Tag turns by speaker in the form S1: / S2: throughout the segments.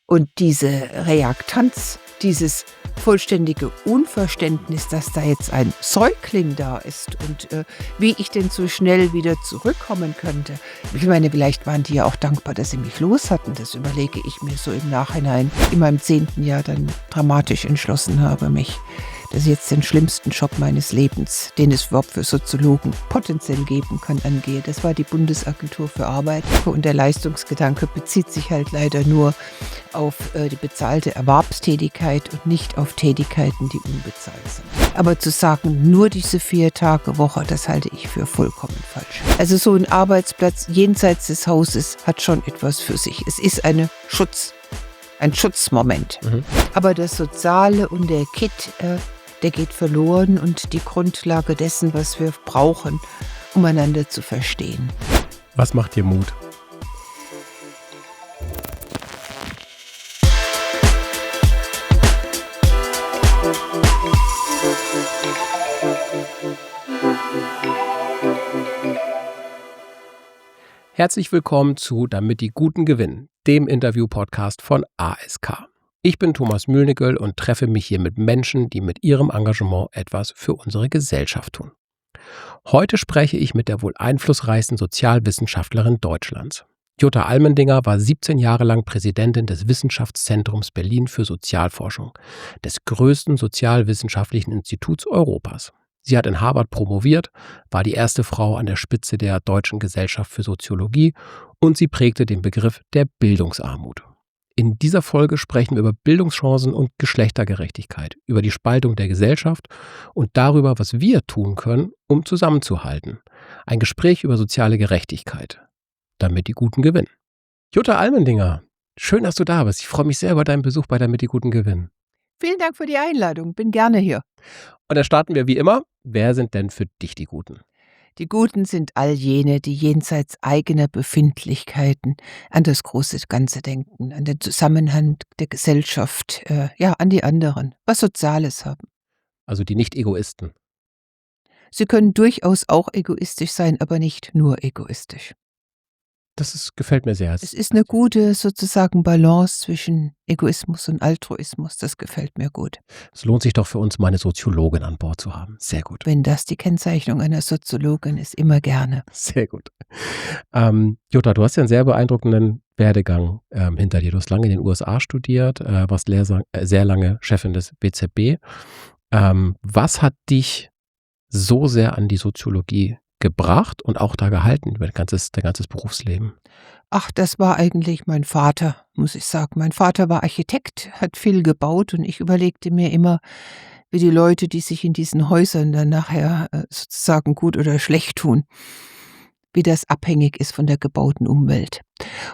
S1: Und diese Reaktanz, dieses vollständige Unverständnis, dass da jetzt ein Säugling da ist und wie ich denn so schnell wieder zurückkommen könnte. Ich meine, vielleicht waren die ja auch dankbar, dass sie mich los hatten. Das überlege ich mir so im Nachhinein. In meinem 10. Jahr dann dramatisch entschlossen habe, dass ich jetzt den schlimmsten Job meines Lebens, den es überhaupt für Soziologen potenziell geben kann, angehe. Das war die Bundesagentur für Arbeit. Und der Leistungsgedanke bezieht sich halt leider nur auf die bezahlte Erwerbstätigkeit und nicht auf Tätigkeiten, die unbezahlt sind. Aber zu sagen, nur diese 4-Tage-Woche, das halte ich für vollkommen falsch. Also so ein Arbeitsplatz jenseits des Hauses hat schon etwas für sich. Es ist ein Schutzmoment. Aber das Soziale und der Kit, der geht verloren und die Grundlage dessen, was wir brauchen, um einander zu verstehen.
S2: Was macht dir Mut? Herzlich willkommen zu Damit die Guten gewinnen, dem Interview-Podcast von ASK. Ich bin Thomas Mühlnickel und treffe mich hier mit Menschen, die mit ihrem Engagement etwas für unsere Gesellschaft tun. Heute spreche ich mit der wohl einflussreichsten Sozialwissenschaftlerin Deutschlands. Jutta Allmendinger war 17 Jahre lang Präsidentin des Wissenschaftszentrums Berlin für Sozialforschung, des größten sozialwissenschaftlichen Instituts Europas. Sie hat in Harvard promoviert, war die erste Frau an der Spitze der Deutschen Gesellschaft für Soziologie und sie prägte den Begriff der Bildungsarmut. In dieser Folge sprechen wir über Bildungschancen und Geschlechtergerechtigkeit, über die Spaltung der Gesellschaft und darüber, was wir tun können, um zusammenzuhalten. Ein Gespräch über soziale Gerechtigkeit, damit die Guten gewinnen. Jutta Allmendinger, schön, dass du da bist. Ich freue mich sehr über deinen Besuch bei Damit die Guten gewinnen.
S1: Vielen Dank für die Einladung, bin gerne hier.
S2: Und dann starten wir wie immer. Wer sind denn für dich die Guten?
S1: Die Guten sind all jene, die jenseits eigener Befindlichkeiten an das große Ganze denken, an den Zusammenhang der Gesellschaft, an die anderen, was Soziales haben.
S2: Also die Nicht-Egoisten.
S1: Sie können durchaus auch egoistisch sein, aber nicht nur egoistisch.
S2: Gefällt mir sehr.
S1: Es ist eine gute sozusagen Balance zwischen Egoismus und Altruismus. Das gefällt mir gut.
S2: Es lohnt sich doch für uns, mal eine Soziologin an Bord zu haben. Sehr gut.
S1: Wenn das die Kennzeichnung einer Soziologin ist, immer gerne.
S2: Sehr gut. Jutta, du hast ja einen sehr beeindruckenden Werdegang hinter dir. Du hast lange in den USA studiert, warst sehr lange Chefin des BZB. Was hat dich so sehr an die Soziologie gebracht und auch da gehalten über dein ganzes Berufsleben?
S1: Ach, das war eigentlich mein Vater, muss ich sagen. Mein Vater war Architekt, hat viel gebaut und ich überlegte mir immer, wie die Leute, die sich in diesen Häusern dann nachher sozusagen gut oder schlecht tun, wie das abhängig ist von der gebauten Umwelt.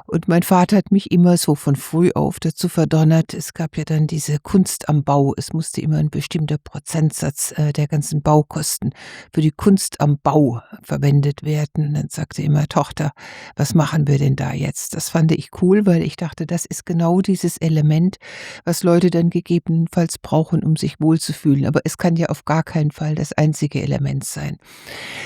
S1: Und mein Vater hat mich immer so von früh auf dazu verdonnert, es gab ja dann diese Kunst am Bau, es musste immer ein bestimmter Prozentsatz der ganzen Baukosten für die Kunst am Bau verwendet werden. Und dann sagte er immer, Tochter, was machen wir denn da jetzt? Das fand ich cool, weil ich dachte, das ist genau dieses Element, was Leute dann gegebenenfalls brauchen, um sich wohlzufühlen. Aber es kann ja auf gar keinen Fall das einzige Element sein.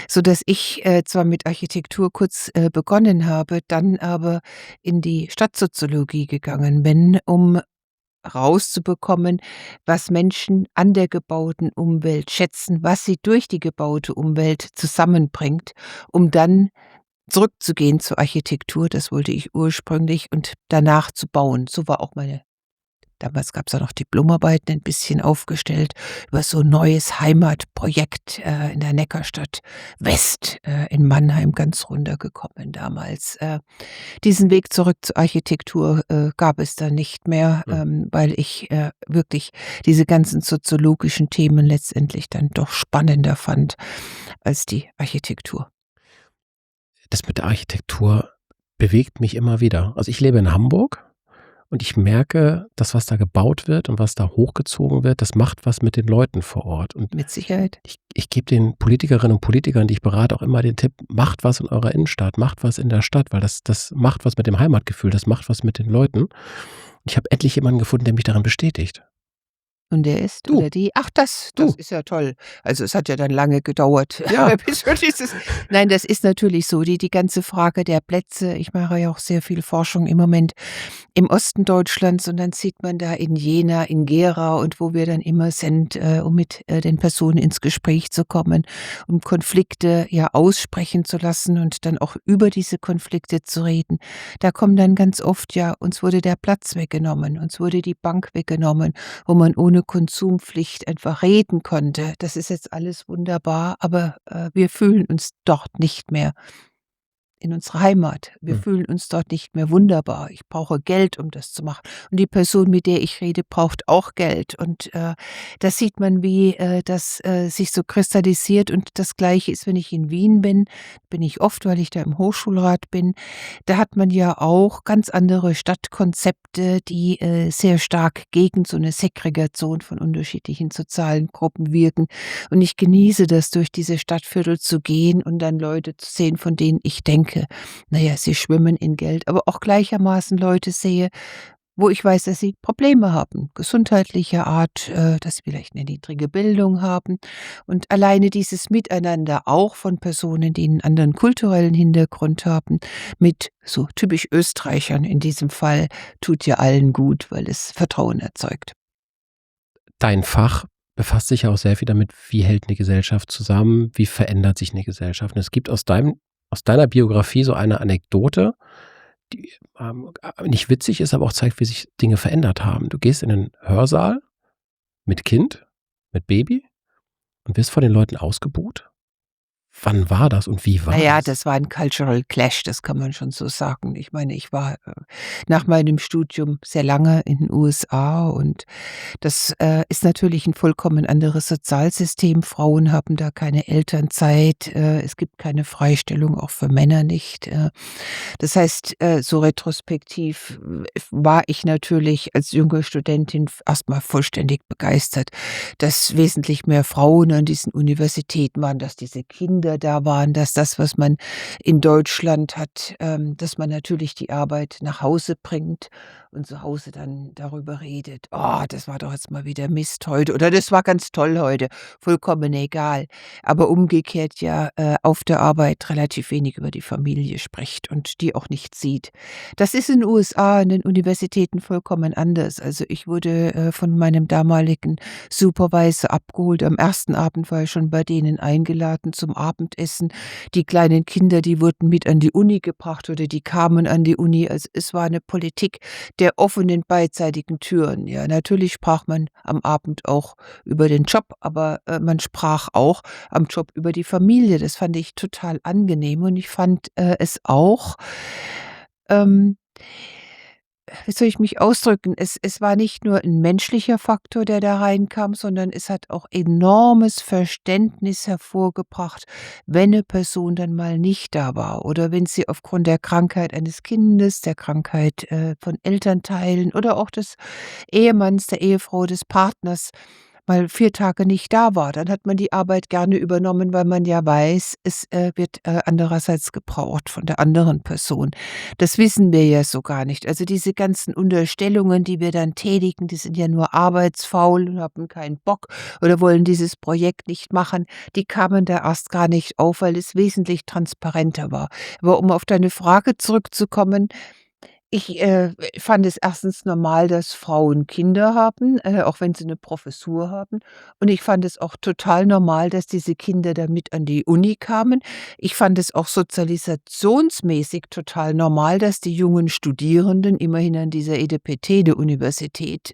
S1: Sodass ich zwar mit Architektur kurz begonnen habe, dann aber in die Stadtsoziologie gegangen bin, um rauszubekommen, was Menschen an der gebauten Umwelt schätzen, was sie durch die gebaute Umwelt zusammenbringt, um dann zurückzugehen zur Architektur, das wollte ich ursprünglich, und danach zu bauen. So war auch damals gab es auch noch Diplomarbeiten, ein bisschen aufgestellt über so ein neues Heimatprojekt in der Neckarstadt West in Mannheim, ganz runtergekommen damals. Diesen Weg zurück zur Architektur gab es dann nicht mehr, weil ich wirklich diese ganzen soziologischen Themen letztendlich dann doch spannender fand als die Architektur.
S2: Das mit der Architektur bewegt mich immer wieder. Also ich lebe in Hamburg. Und ich merke, dass was da gebaut wird und was da hochgezogen wird, das macht was mit den Leuten vor Ort. Und
S1: mit Sicherheit.
S2: Ich gebe den Politikerinnen und Politikern, die ich berate, auch immer den Tipp, macht was in eurer Innenstadt, macht was in der Stadt, weil das macht was mit dem Heimatgefühl, das macht was mit den Leuten. Und ich habe endlich jemanden gefunden, der mich darin bestätigt.
S1: Und der ist
S2: Du.
S1: oder die? Ach, das
S2: Du.
S1: ist ja toll. Also, es hat ja dann lange gedauert,
S2: Ja.
S1: bis wir dieses nein, das ist natürlich so, die ganze Frage der Plätze. Ich mache ja auch sehr viel Forschung im Moment im Osten Deutschlands und dann sieht man da in Jena, in Gera und wo wir dann immer sind, um mit, den Personen ins Gespräch zu kommen, um Konflikte ja aussprechen zu lassen und dann auch über diese Konflikte zu reden. Da kommen dann ganz oft: „Ja, uns wurde der Platz weggenommen, uns wurde die Bank weggenommen, wo man ohne Konsumpflicht einfach reden konnte. Das ist jetzt alles wunderbar, aber, wir fühlen uns dort nicht mehr in unserer Heimat. Wir
S2: Hm.
S1: fühlen uns dort nicht mehr wunderbar. Ich brauche Geld, um das zu machen. Und die Person, mit der ich rede, braucht auch Geld. Und, da sieht man, wie, das, sich so kristallisiert. Und das Gleiche ist, wenn ich in Wien bin ich oft, weil ich da im Hochschulrat bin. Da hat man ja auch ganz andere Stadtkonzepte, die, sehr stark gegen so eine Segregation von unterschiedlichen sozialen Gruppen wirken. Und ich genieße das, durch diese Stadtviertel zu gehen und dann Leute zu sehen, von denen ich denke, na ja, sie schwimmen in Geld, aber auch gleichermaßen Leute sehe, wo ich weiß, dass sie Probleme haben, gesundheitlicher Art, dass sie vielleicht eine niedrige Bildung haben. Und alleine dieses Miteinander auch von Personen, die einen anderen kulturellen Hintergrund haben, mit so typisch Österreichern in diesem Fall, tut ja allen gut, weil es Vertrauen erzeugt.
S2: Dein Fach befasst sich ja auch sehr viel damit, wie hält eine Gesellschaft zusammen, wie verändert sich eine Gesellschaft. Und es gibt aus deiner Biografie so eine Anekdote, die, nicht witzig ist, aber auch zeigt, wie sich Dinge verändert haben. Du gehst in 'nen Hörsaal mit Kind, mit Baby und wirst von den Leuten ausgebuht. Wann war das und wie
S1: Na
S2: war
S1: ja,
S2: das?
S1: das war 'n Cultural Clash, das kann man schon so sagen. Ich meine, ich war, nach meinem Studium sehr lange in den USA und das, ist natürlich 'n vollkommen anderes Sozialsystem. Frauen haben da keine Elternzeit, es gibt keine Freistellung, auch für Männer nicht. Das heißt, so retrospektiv war ich natürlich als junge Studentin erst mal vollständig begeistert, dass wesentlich mehr Frauen an diesen Universitäten waren, dass diese Kinder da waren, dass das, was man in Deutschland hat, dass man natürlich die Arbeit nach Hause bringt und zu Hause dann darüber redet: „Oh, das war doch jetzt mal wieder Mist heute“ oder „Das war ganz toll heute“, vollkommen egal. Aber umgekehrt ja, auf der Arbeit relativ wenig über die Familie spricht und die auch nicht sieht. Das ist in den USA an den Universitäten vollkommen anders. Also, ich wurde, von meinem damaligen Supervisor abgeholt. Am ersten Abend war ich schon bei denen eingeladen zum Abendessen. Die kleinen Kinder, die wurden mit an die Uni gebracht oder die kamen an die Uni. Also, es war eine Politik der offenen beidseitigen Türen. Ja, natürlich sprach man am Abend auch über den Job, aber, man sprach auch am Job über die Familie. Das fand ich total angenehm und ich fand, es auch, ähm wie soll ich mich ausdrücken? Es war nicht nur ein menschlicher Faktor, der da reinkam, sondern es hat auch enormes Verständnis hervorgebracht, wenn 'ne Person dann mal nicht da war oder wenn sie aufgrund der Krankheit eines Kindes, der Krankheit, von Elternteilen oder auch des Ehemanns, der Ehefrau, des Partners mal 4 Tage nicht da war. Dann hat man die Arbeit gerne übernommen, weil man ja weiß, es, wird, andererseits gebraucht von der anderen Person. Das wissen wir ja so gar nicht. Also, diese ganzen Unterstellungen, die wir dann tätigen, die sind ja nur arbeitsfaul und haben keinen Bock oder wollen dieses Projekt nicht machen, die kamen da erst gar nicht auf, weil es wesentlich transparenter war. Aber um auf deine Frage zurückzukommen, ich, fand es erstens normal, dass Frauen Kinder haben, auch wenn sie 'ne Professur haben. Und ich fand es auch total normal, dass diese Kinder dann mit an die Uni kamen. Ich fand es auch sozialisationsmäßig total normal, dass die jungen Studierenden immerhin an dieser EDPT-Universität,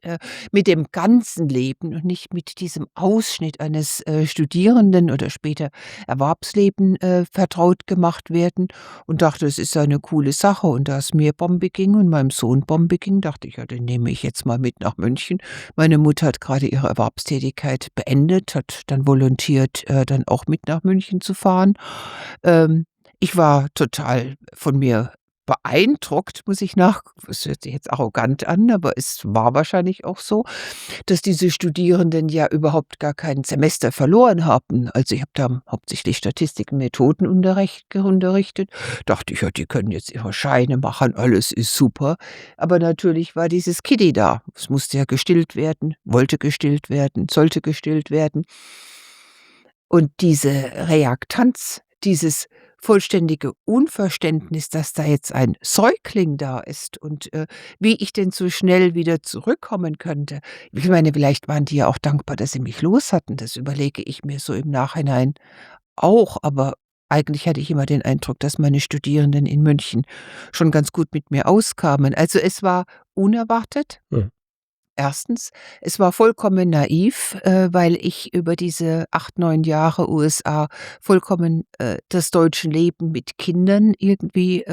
S1: mit dem ganzen Leben und nicht mit diesem Ausschnitt eines, Studierenden oder später Erwerbsleben, vertraut gemacht werden und dachte, es ist ja 'ne coole Sache. Und da es mir Bombe ging und meinem Sohn Bombe ging, dachte ich: „Ja, den nehme ich jetzt mal mit nach München.“ Meine Mutter hat grade ihre Erwerbstätigkeit beendet, hat dann volontiert, dann auch mit nach München zu fahren. Ich war total von mir beeindruckt, es hört sich jetzt arrogant an, aber es war wahrscheinlich auch so, dass diese Studierenden ja überhaupt gar kein Semester verloren haben. Also, ich habe da hauptsächlich Statistik und Methodenunterricht unterrichtet. Dachte ich: „Ja, die können jetzt ihre Scheine machen, alles ist super.“ Aber natürlich war dieses Kiddy da. Es musste ja gestillt werden, wollte gestillt werden, sollte gestillt werden. Und diese Reaktanz, dieses vollständige Unverständnis, dass da jetzt ein Säugling da ist und, wie ich denn so schnell wieder zurückkommen könnte. Ich meine, vielleicht waren die ja auch dankbar, dass sie mich los hatten. Das überlege ich mir so im Nachhinein auch, aber eigentlich hatte ich immer den Eindruck, dass meine Studierenden in München schon ganz gut mit mir auskamen. Also, es war unerwartet.
S2: Mhm.
S1: Erstens, es war vollkommen naiv, weil ich über diese 8, 9 Jahre USA vollkommen, das deutsche Leben mit Kindern irgendwie,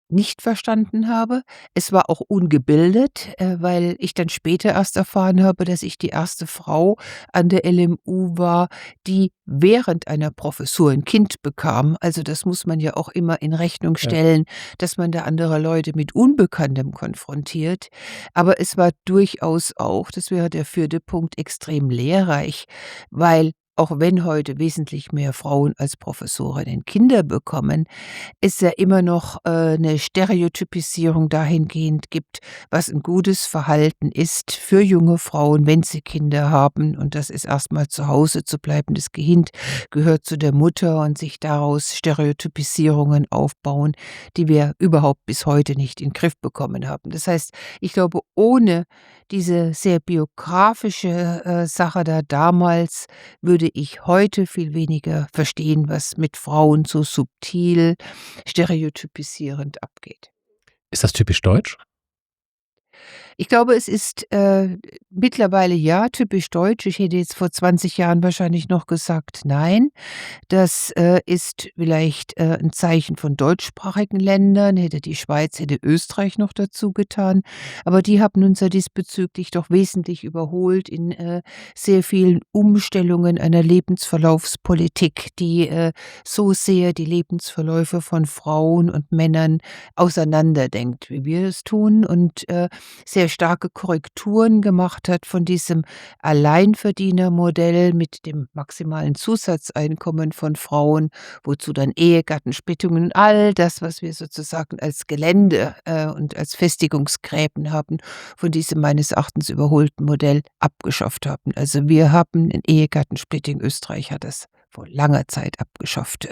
S1: nicht verstanden habe. Es war auch ungebildet, weil ich dann später erst erfahren habe, dass ich die erste Frau an der LMU war, die während einer Professur ein Kind bekam. Also, das muss man ja auch immer in Rechnung
S2: Ja.
S1: stellen, dass man da andere Leute mit Unbekanntem konfrontiert. Aber es war durchaus auch, das wäre der vierte Punkt, extrem lehrreich, weil auch wenn heute wesentlich mehr Frauen als Professorinnen Kinder bekommen, es ja immer noch, 'ne Stereotypisierung dahingehend gibt, was ein gutes Verhalten ist für junge Frauen, wenn sie Kinder haben. Und das ist erstmal zu Hause zu bleiben. Das Kind gehört zu der Mutter und sich daraus Stereotypisierungen aufbauen, die wir überhaupt bis heute nicht in den Griff bekommen haben. Das heißt, ich glaube, ohne diese sehr biografische, Sache da damals würde ich heute viel weniger verstehen, was mit Frauen so subtil stereotypisierend abgeht.
S2: Ist das typisch deutsch?
S1: Ich glaube, es ist, mittlerweile ja typisch deutsch. Ich hätte jetzt vor 20 Jahren wahrscheinlich noch gesagt: „Nein.“ Das, ist vielleicht, 'n Zeichen von deutschsprachigen Ländern, hätte die Schweiz, hätte Österreich noch dazu getan. Aber die haben uns ja diesbezüglich doch wesentlich überholt in, sehr vielen Umstellungen einer Lebensverlaufspolitik, die, so sehr die Lebensverläufe von Frauen und Männern auseinanderdenkt, wie wir es tun und, sehr starke Korrekturen gemacht hat von diesem Alleinverdienermodell mit dem maximalen Zusatzeinkommen von Frauen, wozu dann Ehegattensplittungen, all das, was wir sozusagen als Gelände, und als Festigungsgräben haben, von diesem meines Erachtens überholten Modell abgeschafft haben. Also, wir haben 'n Ehegattensplitting, Österreich hat das vor langer Zeit abgeschafft,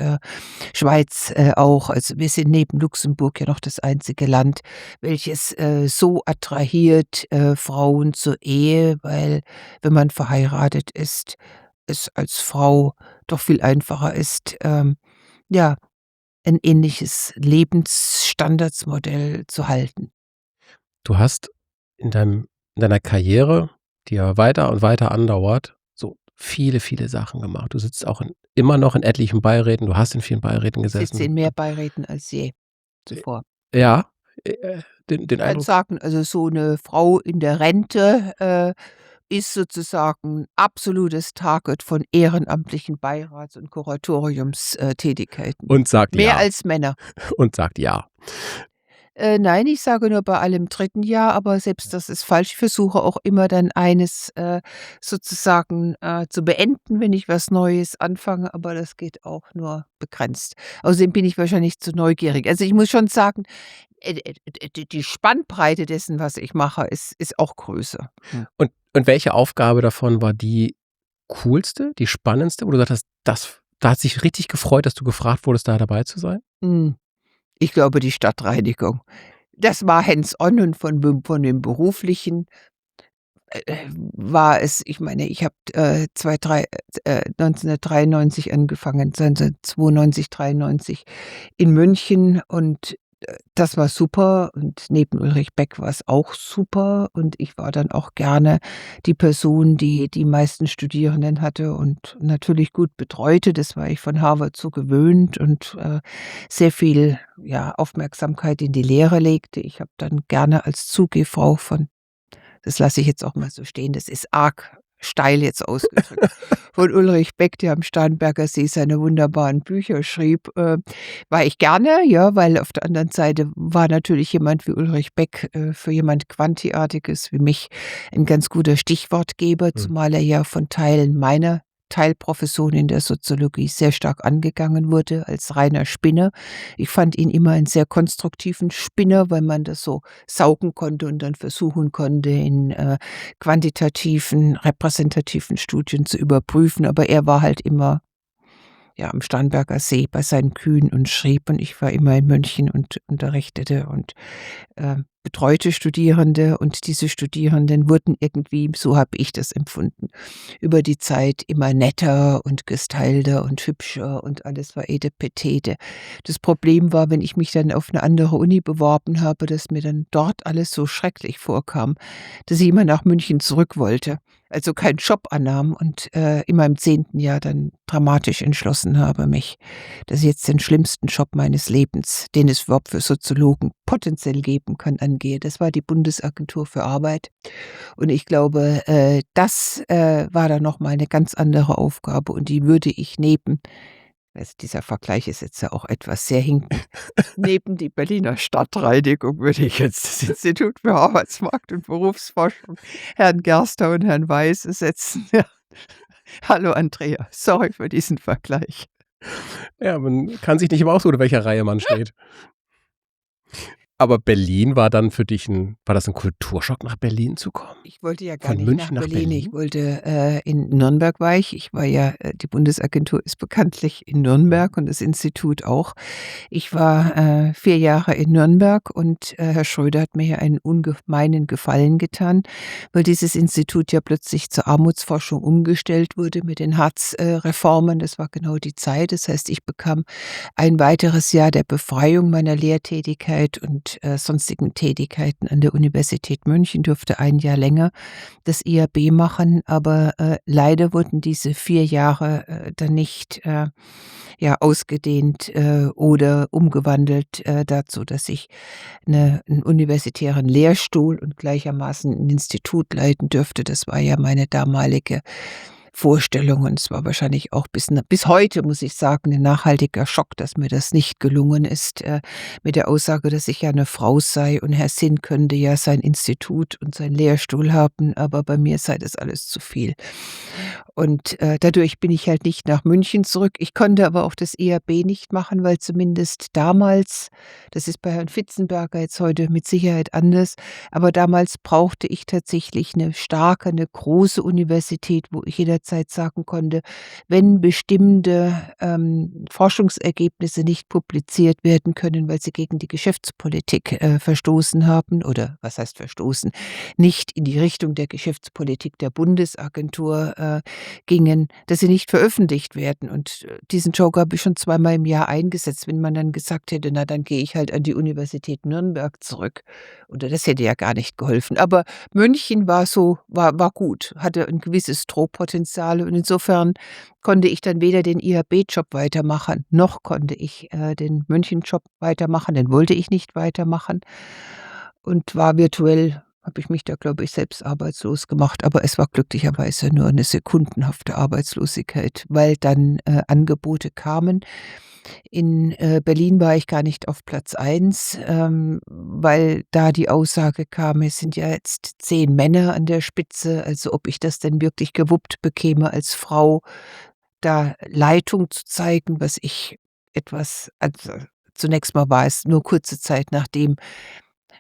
S1: Schweiz, auch. Also, wir sind neben Luxemburg ja noch das einzige Land, welches, so attrahiert, Frauen zur Ehe, weil wenn man verheiratet ist, es als Frau doch viel einfacher ist, ja, ein ähnliches Lebensstandardsmodell zu halten.
S2: Du hast in deiner Karriere, die ja weiter und weiter andauert, so viele, viele Sachen gemacht. Du sitzt auch immer noch in etlichen Beiräten. Du hast in vielen Beiräten
S1: Ich sitze
S2: gesessen.
S1: in mehr Beiräten als je
S2: Äh,
S1: zuvor.
S2: ja, den
S1: Ich kann
S2: Eindruck.
S1: sagen, also, so 'ne Frau in der Rente, ist sozusagen absolutes Target von ehrenamtlichen Beirats und Tätigkeiten.
S2: Und sagt
S1: Mehr
S2: ja.
S1: als Männer.
S2: Und sagt ja.
S1: Nein, ich sage nur bei allem dritten Jahr, aber selbst das ist falsch. Ich versuche auch immer dann eines, sozusagen, zu beenden, wenn ich was Neues anfange, aber das geht auch nur begrenzt. Außerdem bin ich wahrscheinlich zu neugierig. Also, ich muss schon sagen, die Spannbreite dessen, was ich mache, ist auch größer. Hm.
S2: Und welche Aufgabe davon war die coolste, die spannendste, wo du gesagt hast, da hat sich richtig gefreut, dass du gefragt wurdest, da dabei zu sein?
S1: Hm. Ich glaube, die Stadtreinigung. Das war hands-on und von dem Beruflichen, war es, ich meine, ich habe, 1993 angefangen, 92, 93 in München und, das war super und neben Ulrich Beck war es auch super und ich war dann auch gerne die Person, die die meisten Studierenden hatte und natürlich gut betreute. Das war ich von Harvard so gewöhnt und, sehr viel, ja, Aufmerksamkeit in die Lehre legte. Ich habe dann gerne als Zugehfrau von, das lasse ich jetzt auch mal so stehen, das ist arg steil jetzt ausgedrückt, von Ulrich Beck, der am Starnberger See seine wunderbaren Bücher schrieb, war ich gerne, ja, weil auf der anderen Seite war natürlich jemand wie Ulrich Beck, für jemand Quantiartiges wie mich ein ganz guter Stichwortgeber,
S2: Mhm.
S1: zumal er ja von Teilen meiner Teilprofession in der Soziologie sehr stark angegangen wurde als reiner Spinner. Ich fand ihn immer einen sehr konstruktiven Spinner, weil man das so saugen konnte und dann versuchen konnte, in, quantitativen, repräsentativen Studien zu überprüfen. Aber er war halt immer, ja, am Starnberger See bei seinen Kühen und schrieb und ich war immer in München und unterrichtete und betreute Studierende und diese Studierenden wurden irgendwie, so habe ich das empfunden, über die Zeit immer netter und gestylter und hübscher und alles war Edepetete. Das Problem war, wenn ich mich dann auf eine andere Uni beworben habe, dass mir dann dort alles so schrecklich vorkam, dass ich immer nach München zurück wollte, also keinen Job annahm und, in meinem 10. Jahr dann dramatisch entschlossen habe, dass ich jetzt den schlimmsten Job meines Lebens, den es überhaupt für Soziologen potenziell geben kann, angehe. Das war die Bundesagentur für Arbeit. Und ich glaube, das, war dann noch mal 'ne ganz andere Aufgabe und die würde ich neben, also, dieser Vergleich ist jetzt ja auch etwas sehr hinkend, neben die Berliner Stadtreinigung würde ich jetzt das Institut für Arbeitsmarkt und Berufsforschung Herrn Gerster und Herrn Weiß setzen. Ja. Hallo Andrea, sorry für diesen Vergleich.
S2: Ja, man kann sich nicht immer aussuchen, in welcher Reihe man steht. Aber Berlin war dann für dich war das 'n Kulturschock, nach Berlin zu kommen?
S1: Ich wollte ja gar
S2: Von
S1: nicht nach
S2: München nach
S1: Berlin. Ich
S2: Berlin?
S1: wollte, in Nürnberg war ich. Ich war ja die Bundesagentur ist bekanntlich in Nürnberg und das Institut auch. Ich war, 4 Jahre in Nürnberg und, Herr Schröder hat mir hier einen ungemeinen Gefallen getan, weil dieses Institut ja plötzlich zur Armutsforschung umgestellt wurde mit den Hartz, Reformen. Das war genau die Zeit. Das heißt, ich bekam ein weiteres Jahr der Befreiung meiner Lehrtätigkeit und, sonstigen Tätigkeiten an der Universität München, durfte ein Jahr länger das IAB machen, aber, leider wurden diese 4 Jahre, dann nicht, ja, ausgedehnt, oder umgewandelt, dazu, dass ich 'n universitären Lehrstuhl und gleichermaßen 'n Institut leiten dürfte. Das war ja meine damalige Vorstellung und es war wahrscheinlich auch bis heute, muss ich sagen, 'n nachhaltiger Schock, dass mir das nicht gelungen ist, mit der Aussage, dass ich ja 'ne Frau sei und Herr Sinn könnte ja sein Institut und seinen Lehrstuhl haben, aber bei mir sei das alles zu viel. Und, dadurch bin ich halt nicht nach München zurück. Ich konnte aber auch das IAB nicht machen, weil zumindest damals, das ist bei Herrn Fitzenberger jetzt heute mit Sicherheit anders, aber damals brauchte ich tatsächlich 'ne starke, 'ne große Universität, wo ich jederzeit sagen konnte, wenn bestimmte, Forschungsergebnisse nicht publiziert werden können, weil sie gegen die Geschäftspolitik, verstoßen haben oder was heißt verstoßen, nicht in die Richtung der Geschäftspolitik der Bundesagentur, gingen, dass sie nicht veröffentlicht werden. Und, diesen Joker habe ich schon zweimal im Jahr eingesetzt, wenn man dann gesagt hätte: „Na, dann gehe ich halt an die Universität Nürnberg zurück.“ Oder das hätte ja gar nicht geholfen. Aber München war gut, hatte ein gewisses Drohpotenzial und insofern konnte ich dann weder den IAB-Job weitermachen, noch konnte ich, den München-Job weitermachen, den wollte ich nicht weitermachen und war virtuell, habe ich mich da, glaube ich, selbst arbeitslos gemacht, aber es war glücklicherweise nur eine sekundenhafte Arbeitslosigkeit, weil dann, Angebote kamen. In, Berlin war ich gar nicht auf Platz 1, weil da die Aussage kam, es sind ja jetzt 10 Männer an der Spitze, also ob ich das denn wirklich gewuppt bekäme als Frau, da Leitung zu zeigen, was ich etwas, also zunächst mal war es nur kurze Zeit, nachdem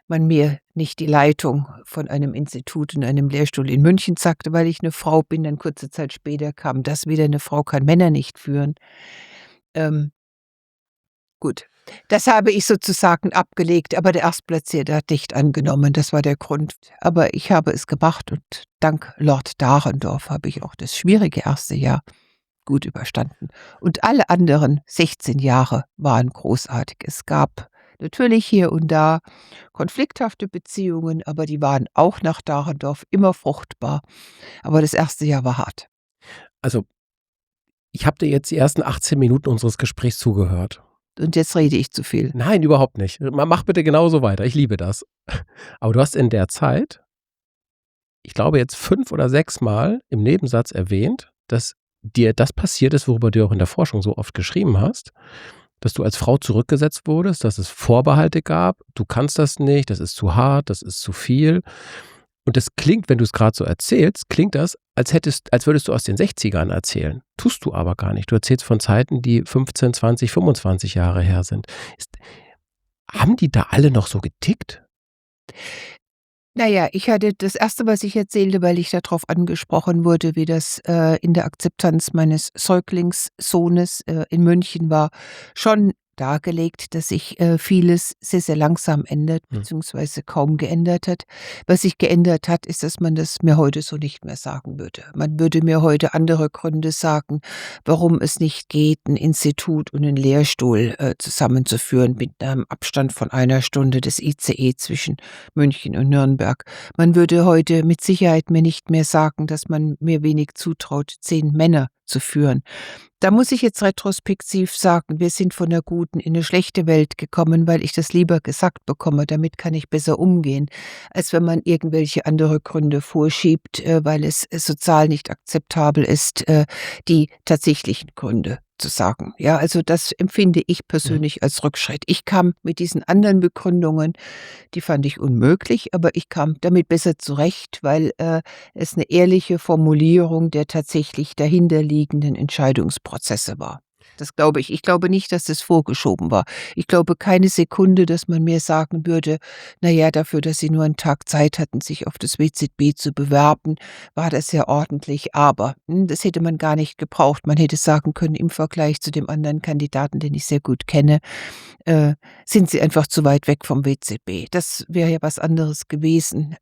S1: man mir nicht die Leitung von einem Institut und einem Lehrstuhl in München sagte, weil ich 'ne Frau bin. Dann kurze Zeit später kam das wieder: „'Ne Frau kann Männer nicht führen.“ Ähm, gut. Das habe ich sozusagen abgelegt, aber der Erstplatzierte hat nicht angenommen. Das war der Grund. Aber ich habe es gemacht und dank Lord Dahrendorf habe ich auch das schwierige erste Jahr gut überstanden. Und alle anderen 16 Jahre waren großartig. Es gab natürlich hier und da konflikthafte Beziehungen, aber die waren auch nach Dahrendorf immer fruchtbar. Aber das erste Jahr war hart.
S2: Also, ich habe dir jetzt die ersten 18 Minuten unseres Gesprächs zugehört.
S1: Und jetzt rede ich zu viel.
S2: Nein, überhaupt nicht. Mach bitte genauso weiter. Ich liebe das. Aber du hast in der Zeit ich glaube, jetzt 5 oder 6 Mal im Nebensatz erwähnt, dass dir das passiert ist, worüber du auch in der Forschung so oft geschrieben hast, dass du als Frau zurückgesetzt wurdest, dass es Vorbehalte gab, du kannst das nicht, das ist zu hart, das ist zu viel. Und das klingt, wenn du es gerade so erzählst, klingt das, als würdest du aus den 60ern erzählen. Tust du aber gar nicht. Du erzählst von Zeiten, die 15, 20, 25 Jahre her sind. Haben die da alle noch so getickt?
S1: Na ja, ich hatte das erste, was ich erzählte, weil ich darauf angesprochen wurde, wie das, in der Akzeptanz meines Säuglingssohnes, in München war, schon dargelegt, dass sich, vieles sehr, sehr langsam ändert
S2: Hm.
S1: beziehungsweise kaum geändert hat. Was sich geändert hat, ist, dass man das mir heute so nicht mehr sagen würde. Man würde mir heute andere Gründe sagen, warum es nicht geht, ein Institut und 'n Lehrstuhl, zusammenzuführen mit einem Abstand von 1 Stunde des ICE zwischen München und Nürnberg. Man würde heute mit Sicherheit mir nicht mehr sagen, dass man mir wenig zutraut, 10 Männer zu führen. Da muss ich jetzt retrospektiv sagen, wir sind von der guten in 'ne schlechte Welt gekommen, weil ich das lieber gesagt bekomme. Damit kann ich besser umgehen, als wenn man irgendwelche andere Gründe vorschiebt, weil es, sozial nicht akzeptabel ist, die tatsächlichen Gründe zu sagen. Ja, also das empfinde ich
S2: Mhm.
S1: persönlich als Rückschritt. Ich kam mit diesen anderen Begründungen, die fand ich unmöglich, aber ich kam damit besser zurecht, weil, es 'ne ehrliche Formulierung der tatsächlich dahinterliegenden Entscheidungsprozesse war. Das glaube ich. Ich glaube nicht, dass das vorgeschoben war. Ich glaube keine Sekunde, dass man mir sagen würde: „Na ja, dafür, dass Sie nur 'n Tag Zeit hatten, sich auf das WZB zu bewerben, war das ja ordentlich, aber“ das hätte man gar nicht gebraucht. Man hätte sagen können: „Im Vergleich zu dem anderen Kandidaten, den ich sehr gut kenne, äh, sind Sie einfach zu weit weg vom WZB.“ Das wäre ja was anderes gewesen.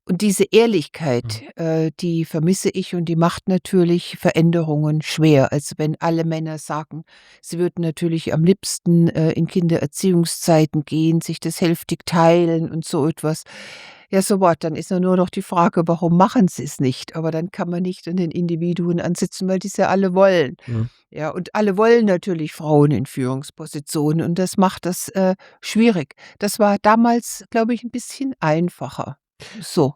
S1: Und diese
S2: Mhm.
S1: Ehrlichkeit, die vermisse ich und die macht natürlich Veränderungen schwer. Also, wenn alle Männer sagen, sie würden natürlich am liebsten, in Kindererziehungszeiten gehen, sich das hälftig teilen und so etwas. Ja, so what, dann ist ja nur noch die Frage, warum machen sie es nicht? Aber dann kann man nicht an den Individuen ansetzen, weil die's ja alle wollen.
S2: Mhm.
S1: Ja, und alle wollen natürlich Frauen in Führungspositionen und das macht das, schwierig. Das war damals, glaube ich, 'n bisschen einfacher. So,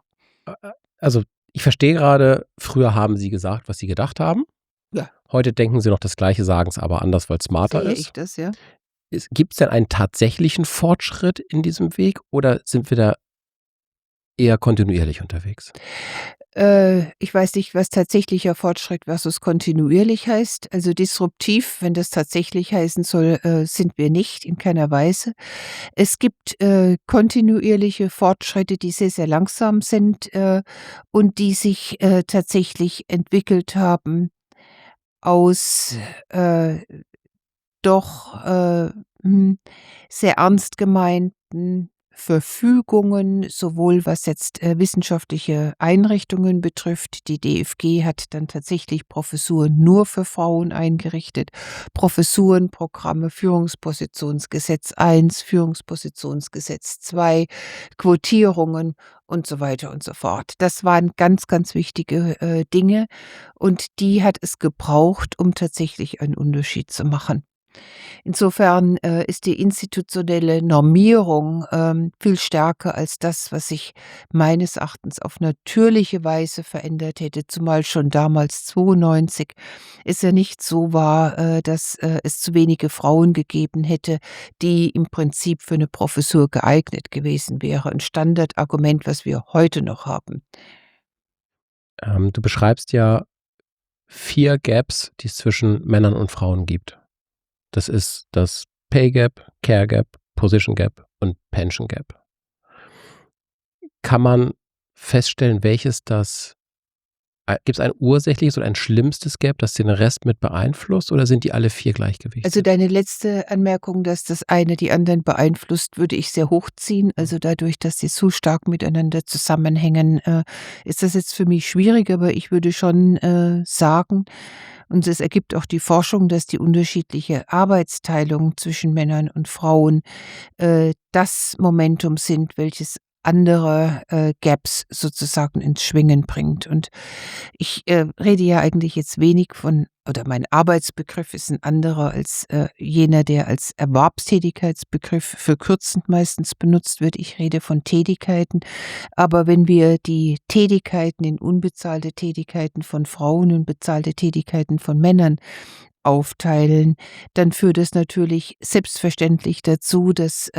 S2: Also, ich verstehe gerade, früher haben sie gesagt, was sie gedacht haben.
S1: ja,
S2: Heute denken sie noch das Gleiche, sagen es aber anders, weil es
S1: so
S2: smarter
S1: sehe ich
S2: ist.
S1: das, ja.
S2: Gibt es denn einen tatsächlichen Fortschritt in diesem Weg oder sind wir da eher kontinuierlich unterwegs?
S1: Ich weiß nicht, was tatsächlicher Fortschritt versus kontinuierlich heißt. Also, disruptiv, wenn das tatsächlich heißen soll, sind wir nicht, in keiner Weise. Es gibt, kontinuierliche Fortschritte, die sehr, sehr langsam sind, und die sich, tatsächlich entwickelt haben aus, äh doch, hm, sehr ernst gemeinten Verfügungen, sowohl was jetzt, wissenschaftliche Einrichtungen betrifft. Die DFG hat dann tatsächlich Professuren nur für Frauen eingerichtet. Professurenprogramme, Führungspositionsgesetz 1, Führungspositionsgesetz 2, Quotierungen und so weiter und so fort. Das waren ganz, ganz wichtige, Dinge und die hat es gebraucht, um tatsächlich einen Unterschied zu machen. Insofern, ist die institutionelle Normierung, viel stärker als das, was sich meines Erachtens auf natürliche Weise verändert hätte, zumal schon damals 92 es ja nicht so war, dass, es zu wenige Frauen gegeben hätte, die im Prinzip für eine Professur geeignet gewesen wäre. Ein Standardargument, was wir heute noch haben.
S2: Du beschreibst ja 4 Gaps, die es zwischen Männern und Frauen gibt. Das ist das Pay Gap, Care Gap, Position Gap und Pension Gap. Kann man feststellen, welches das gibt es ein ursächliches oder ein schlimmstes Gap, das den Rest mit beeinflusst oder sind die alle 4
S1: Also,
S2: gleichgewichtet?
S1: deine letzte Anmerkung, dass das eine die anderen beeinflusst, würde ich sehr hochziehen.
S2: Mhm.
S1: Also, dadurch, dass sie so stark miteinander zusammenhängen, ist das jetzt für mich schwierig, aber ich würde schon, sagen und es ergibt auch die Forschung, dass die unterschiedliche Arbeitsteilung zwischen Männern und Frauen, das Momentum sind, welches andere, Gaps sozusagen ins Schwingen bringt. Und ich, rede ja eigentlich jetzt wenig von oder mein Arbeitsbegriff ist ein anderer als jener, der als Erwerbstätigkeitsbegriff verkürzend meistens benutzt wird. Ich rede von Tätigkeiten. Aber wenn wir die Tätigkeiten in unbezahlte Tätigkeiten von Frauen und bezahlte Tätigkeiten von Männern aufteilen, dann führt es natürlich selbstverständlich dazu, dass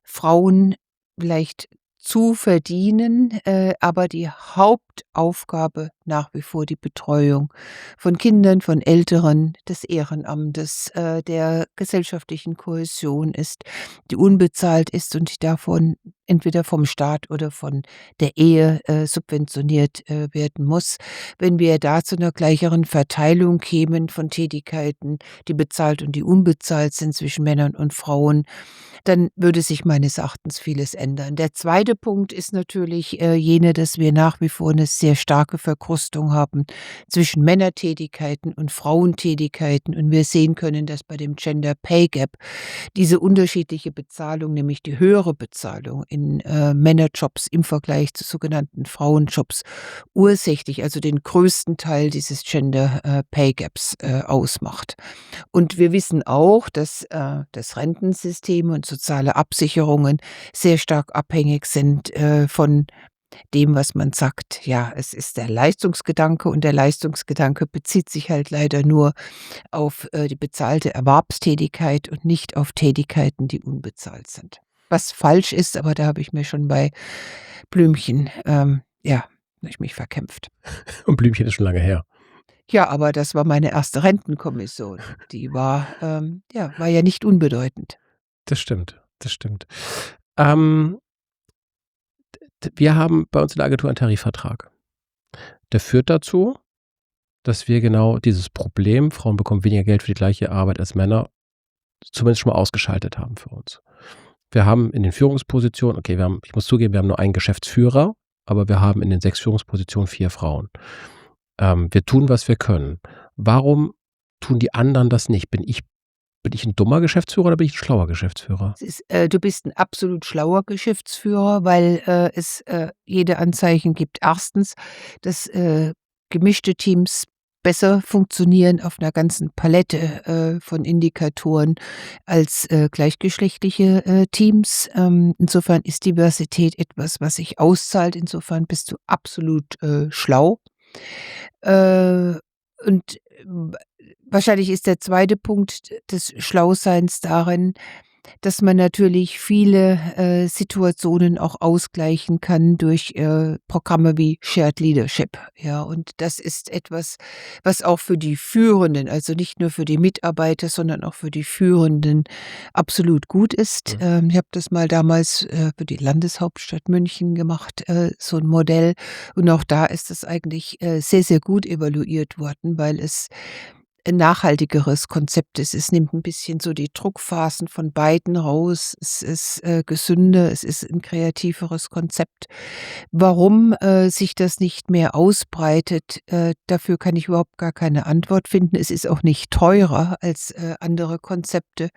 S1: Frauen vielleicht zu verdienen, aber die Hauptaufgabe nach wie vor die Betreuung von Kindern, von Älteren, des Ehrenamtes, der gesellschaftlichen Kohäsion ist, die unbezahlt ist und die davon entweder vom Staat oder von der Ehe subventioniert werden muss. Wenn wir da zu einer gleicheren Verteilung kämen von Tätigkeiten, die bezahlt und die unbezahlt sind zwischen Männern und Frauen, dann würde sich meines Erachtens vieles ändern. Der zweite Punkt ist natürlich jene, dass wir nach wie vor eine sehr starke Verkrustung haben zwischen Männertätigkeiten und Frauentätigkeiten und wir sehen können, dass bei dem Gender Pay Gap diese unterschiedliche Bezahlung, nämlich die höhere Bezahlung in Männerjobs im Vergleich zu sogenannten Frauenjobs ursächlich, also den größten Teil dieses Gender Pay Gaps ausmacht. Und wir wissen auch, dass das Rentensystem und soziale Absicherungen sehr stark abhängig sind von dem, was man sagt. Ja, es ist der Leistungsgedanke und der Leistungsgedanke bezieht sich halt leider nur auf die bezahlte Erwerbstätigkeit und nicht auf Tätigkeiten, die unbezahlt sind. Was falsch ist, aber da habe ich mir schon bei Blümchen, ja, habe ich mich verkämpft.
S2: Und Blümchen ist schon lange her.
S1: Ja, aber das war meine erste Rentenkommission. Die war, ja, war ja nicht unbedeutend.
S2: Das stimmt, das stimmt. Wir haben bei uns in der Agentur einen Tarifvertrag. Der führt dazu, dass wir genau dieses Problem, Frauen bekommen weniger Geld für die gleiche Arbeit als Männer, zumindest schon mal ausgeschaltet haben für uns. Wir haben in den Führungspositionen, okay, ich muss zugeben, wir haben nur einen Geschäftsführer, aber wir haben in den 6 Führungspositionen 4 Frauen. Wir tun, was wir können. Warum tun die anderen das nicht? Bin ich ein dummer Geschäftsführer oder bin ich ein schlauer Geschäftsführer?
S1: Du bist ein absolut schlauer Geschäftsführer, weil es jede Anzeichen gibt. Erstens, dass gemischte Teams besser funktionieren auf einer ganzen Palette von Indikatoren als gleichgeschlechtliche Teams. Insofern ist Diversität etwas, was sich auszahlt. Insofern bist du absolut schlau. Äh, und wahrscheinlich ist der zweite Punkt des Schlauseins darin, dass man natürlich viele Situationen auch ausgleichen kann durch Programme wie Shared Leadership. Ja, und das ist etwas, was auch für die Führenden, also nicht nur für die Mitarbeiter, sondern auch für die Führenden absolut gut ist. Ich habe das mal damals für die Landeshauptstadt München gemacht, so ein Modell. Und auch da ist es eigentlich sehr, sehr gut evaluiert worden, weil es ein nachhaltigeres Konzept ist. Es nimmt ein bisschen so die Druckphasen von beiden raus. Es ist gesünder, es ist ein kreativeres Konzept. Warum sich das nicht mehr ausbreitet, dafür kann ich überhaupt gar keine Antwort finden. Es ist auch nicht teurer als andere Konzepte,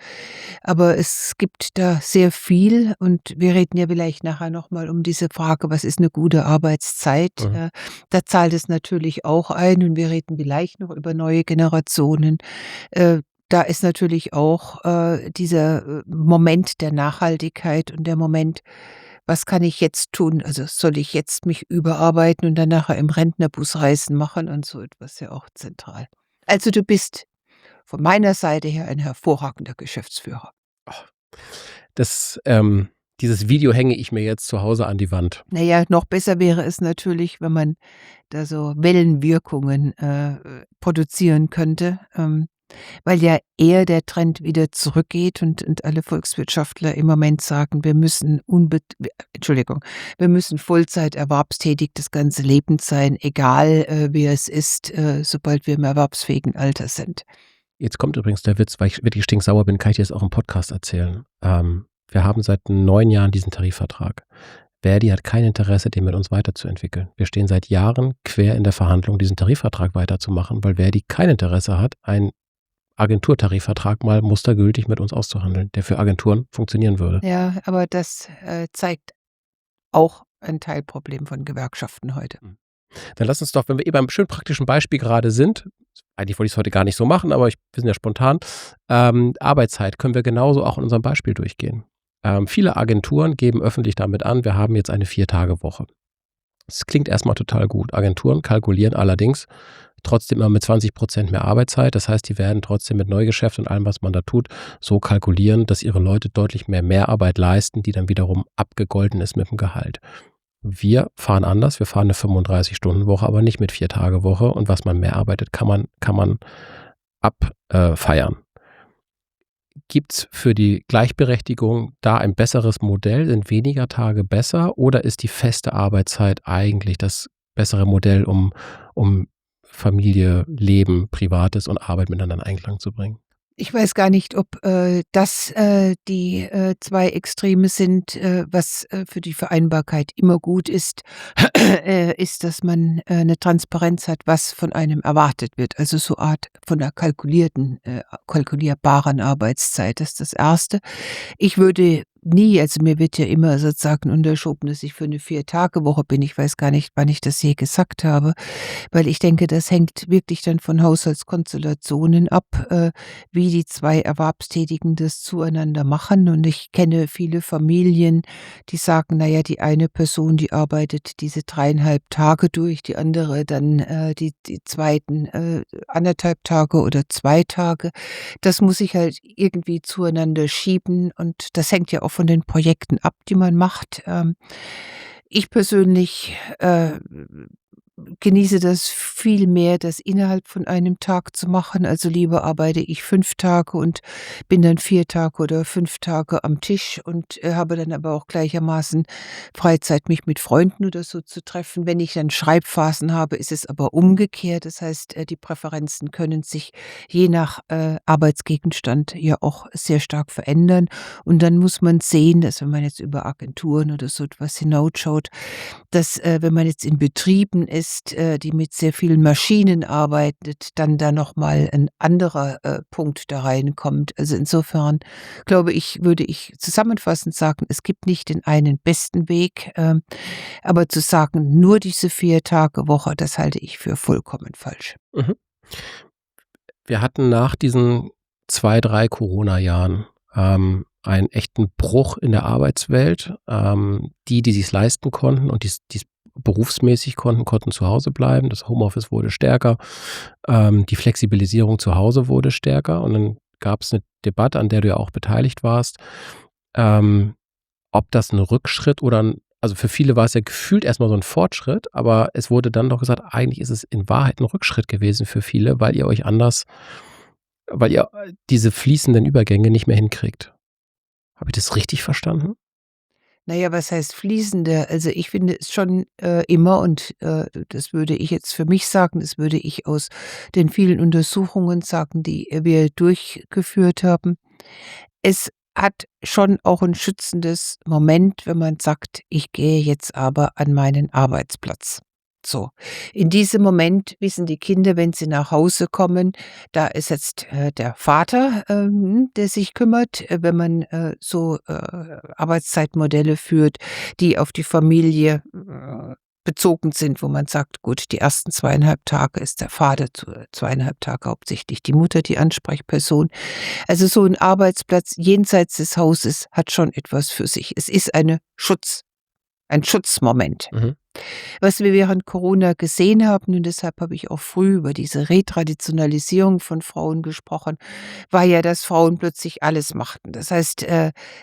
S1: aber es gibt da sehr viel und wir reden ja vielleicht nachher noch mal um diese Frage: „Was ist eine gute Arbeitszeit?“
S2: Mhm.
S1: Da zahlt es natürlich auch ein und wir reden vielleicht noch über neue Generationen. Da ist natürlich auch dieser Moment der Nachhaltigkeit und der Moment: „Was kann ich jetzt tun?“ Also, soll ich jetzt mich überarbeiten und dann nachher im Rentnerbus Reisen machen und so etwas ja auch zentral. Also, du bist von meiner Seite her ein hervorragender Geschäftsführer.
S2: Das, dieses Video hänge ich mir jetzt zu Hause an die Wand.
S1: Na ja, noch besser wäre es natürlich, wenn man da so Wellenwirkungen produzieren könnte, weil ja eher der Trend wieder zurückgeht und alle Volkswirtschaftler im Moment sagen, wir müssen Vollzeit erwerbstätig das ganze Leben sein, egal wer es ist, sobald wir im erwerbsfähigen Alter sind.
S2: Jetzt kommt übrigens der Witz, weil ich wirklich stinksauer bin, kann ich dir das auch im Podcast erzählen. Wir haben seit 9 Jahren diesen Tarifvertrag. ver.di hat kein Interesse, den mit uns weiterzuentwickeln. Wir stehen seit Jahren quer in der Verhandlung, diesen Tarifvertrag weiterzumachen, weil ver.di kein Interesse hat, einen Agenturtarifvertrag mal mustergültig mit uns auszuhandeln, der für Agenturen funktionieren würde.
S1: Ja, aber das zeigt auch ein Teilproblem von Gewerkschaften heute.
S2: Dann lass uns doch, wenn wir beim schön praktischen Beispiel gerade sind, eigentlich wollte ich es heute gar nicht so machen, aber wir sind ja spontan. Arbeitszeit können wir genauso auch in unserem Beispiel durchgehen. Viele Agenturen geben öffentlich damit an, wir haben jetzt eine 4-Tage-Woche. Das klingt erstmal total gut. Agenturen kalkulieren allerdings trotzdem immer mit 20% mehr Arbeitszeit. Das heißt, die werden trotzdem mit Neugeschäft und allem, was man da tut, so kalkulieren, dass ihre Leute deutlich mehr Mehrarbeit leisten, die dann wiederum abgegolten ist mit dem Gehalt. Wir fahren anders. Wir fahren eine 35-Stunden-Woche, aber nicht mit 4-Tage-Woche. Und was man mehr arbeitet, kann man abfeiern. Gibt es für die Gleichberechtigung da ein besseres Modell? Sind weniger Tage besser oder ist die feste Arbeitszeit eigentlich das bessere Modell, um Familie, Leben, Privates und Arbeit miteinander in Einklang zu bringen?
S1: Ich weiß gar nicht, ob das die zwei Extreme sind. Was für die Vereinbarkeit immer gut ist, ist, dass man eine Transparenz hat, was von einem erwartet wird. Also so Art von einer kalkulierbaren Arbeitszeit. Das ist das Erste. Ich würde nie, also mir wird ja immer sozusagen unterschoben, dass ich für eine 4-Tage-Woche bin. Ich weiß gar nicht, wann ich das je gesagt habe, weil ich denke, das hängt wirklich dann von Haushaltskonstellationen ab, wie die zwei Erwerbstätigen das zueinander machen. Und ich kenne viele Familien, die sagen, na ja, die eine Person, die arbeitet diese 3,5 Tage durch, die andere dann die zweiten 1,5 Tage oder 2 Tage. Das muss ich halt irgendwie zueinander schieben und das hängt ja auch von den Projekten ab, die man macht. Ich persönlich genieße das viel mehr, das innerhalb von einem Tag zu machen. Also lieber arbeite ich 5 Tage und bin dann 4 Tage oder 5 Tage am Tisch und habe dann aber auch gleichermaßen Freizeit, mich mit Freunden oder so zu treffen. Wenn ich dann Schreibphasen habe, ist es aber umgekehrt. Das heißt, die Präferenzen können sich je nach Arbeitsgegenstand ja auch sehr stark verändern. Und dann muss man sehen, dass wenn man jetzt über Agenturen oder so etwas hinausschaut, dass, wenn man jetzt in Betrieben ist, die mit sehr vielen Maschinen arbeitet, dann da noch mal 'n anderer Punkt da reinkommt. Also, insofern glaube ich, würde ich zusammenfassend sagen, es gibt nicht den einen besten Weg, aber zu sagen, nur diese 4-Tage-Woche, das halte ich für vollkommen falsch.
S2: Mhm. Wir hatten nach diesen 2, 3 Corona-Jahren einen echten Bruch in der Arbeitswelt. Die sich's leisten konnten und die's berufsmäßig konnten zu Hause bleiben. Das Homeoffice wurde stärker. Die Flexibilisierung zu Hause wurde stärker. Und dann gab's 'ne Debatte, an der du ja auch beteiligt warst, ob das 'n Rückschritt oder 'n also für viele war es ja gefühlt erst mal so 'n Fortschritt, aber es wurde dann doch gesagt, eigentlich ist es in Wahrheit 'n Rückschritt gewesen für viele, weil ihr diese fließenden Übergänge nicht mehr hinkriegt. Habe ich das richtig verstanden?
S1: Na ja, was heißt fließende? Also, ich finde es schon immer und das würde ich jetzt für mich sagen, das würde ich aus den vielen Untersuchungen sagen, die wir durchgeführt haben. Es hat schon auch ein schützendes Moment, wenn man sagt: „Ich gehe jetzt aber an meinen Arbeitsplatz." So. In diesem Moment wissen die Kinder, wenn sie nach Hause kommen, da ist jetzt der Vater, der sich kümmert. Wenn man so Arbeitszeitmodelle führt, die auf die Familie bezogen sind, wo man sagt, gut, die ersten 2,5 Tage ist der Vater, 2,5 Tage hauptsächlich die Mutter, die Ansprechperson. Also so ein Arbeitsplatz jenseits des Hauses hat schon etwas für sich. Es ist ein Schutzmoment.
S2: Mhm.
S1: Was wir während Corona gesehen haben, und deshalb habe ich auch früh über diese Retraditionalisierung von Frauen gesprochen, war ja, dass Frauen plötzlich alles machten. Das heißt,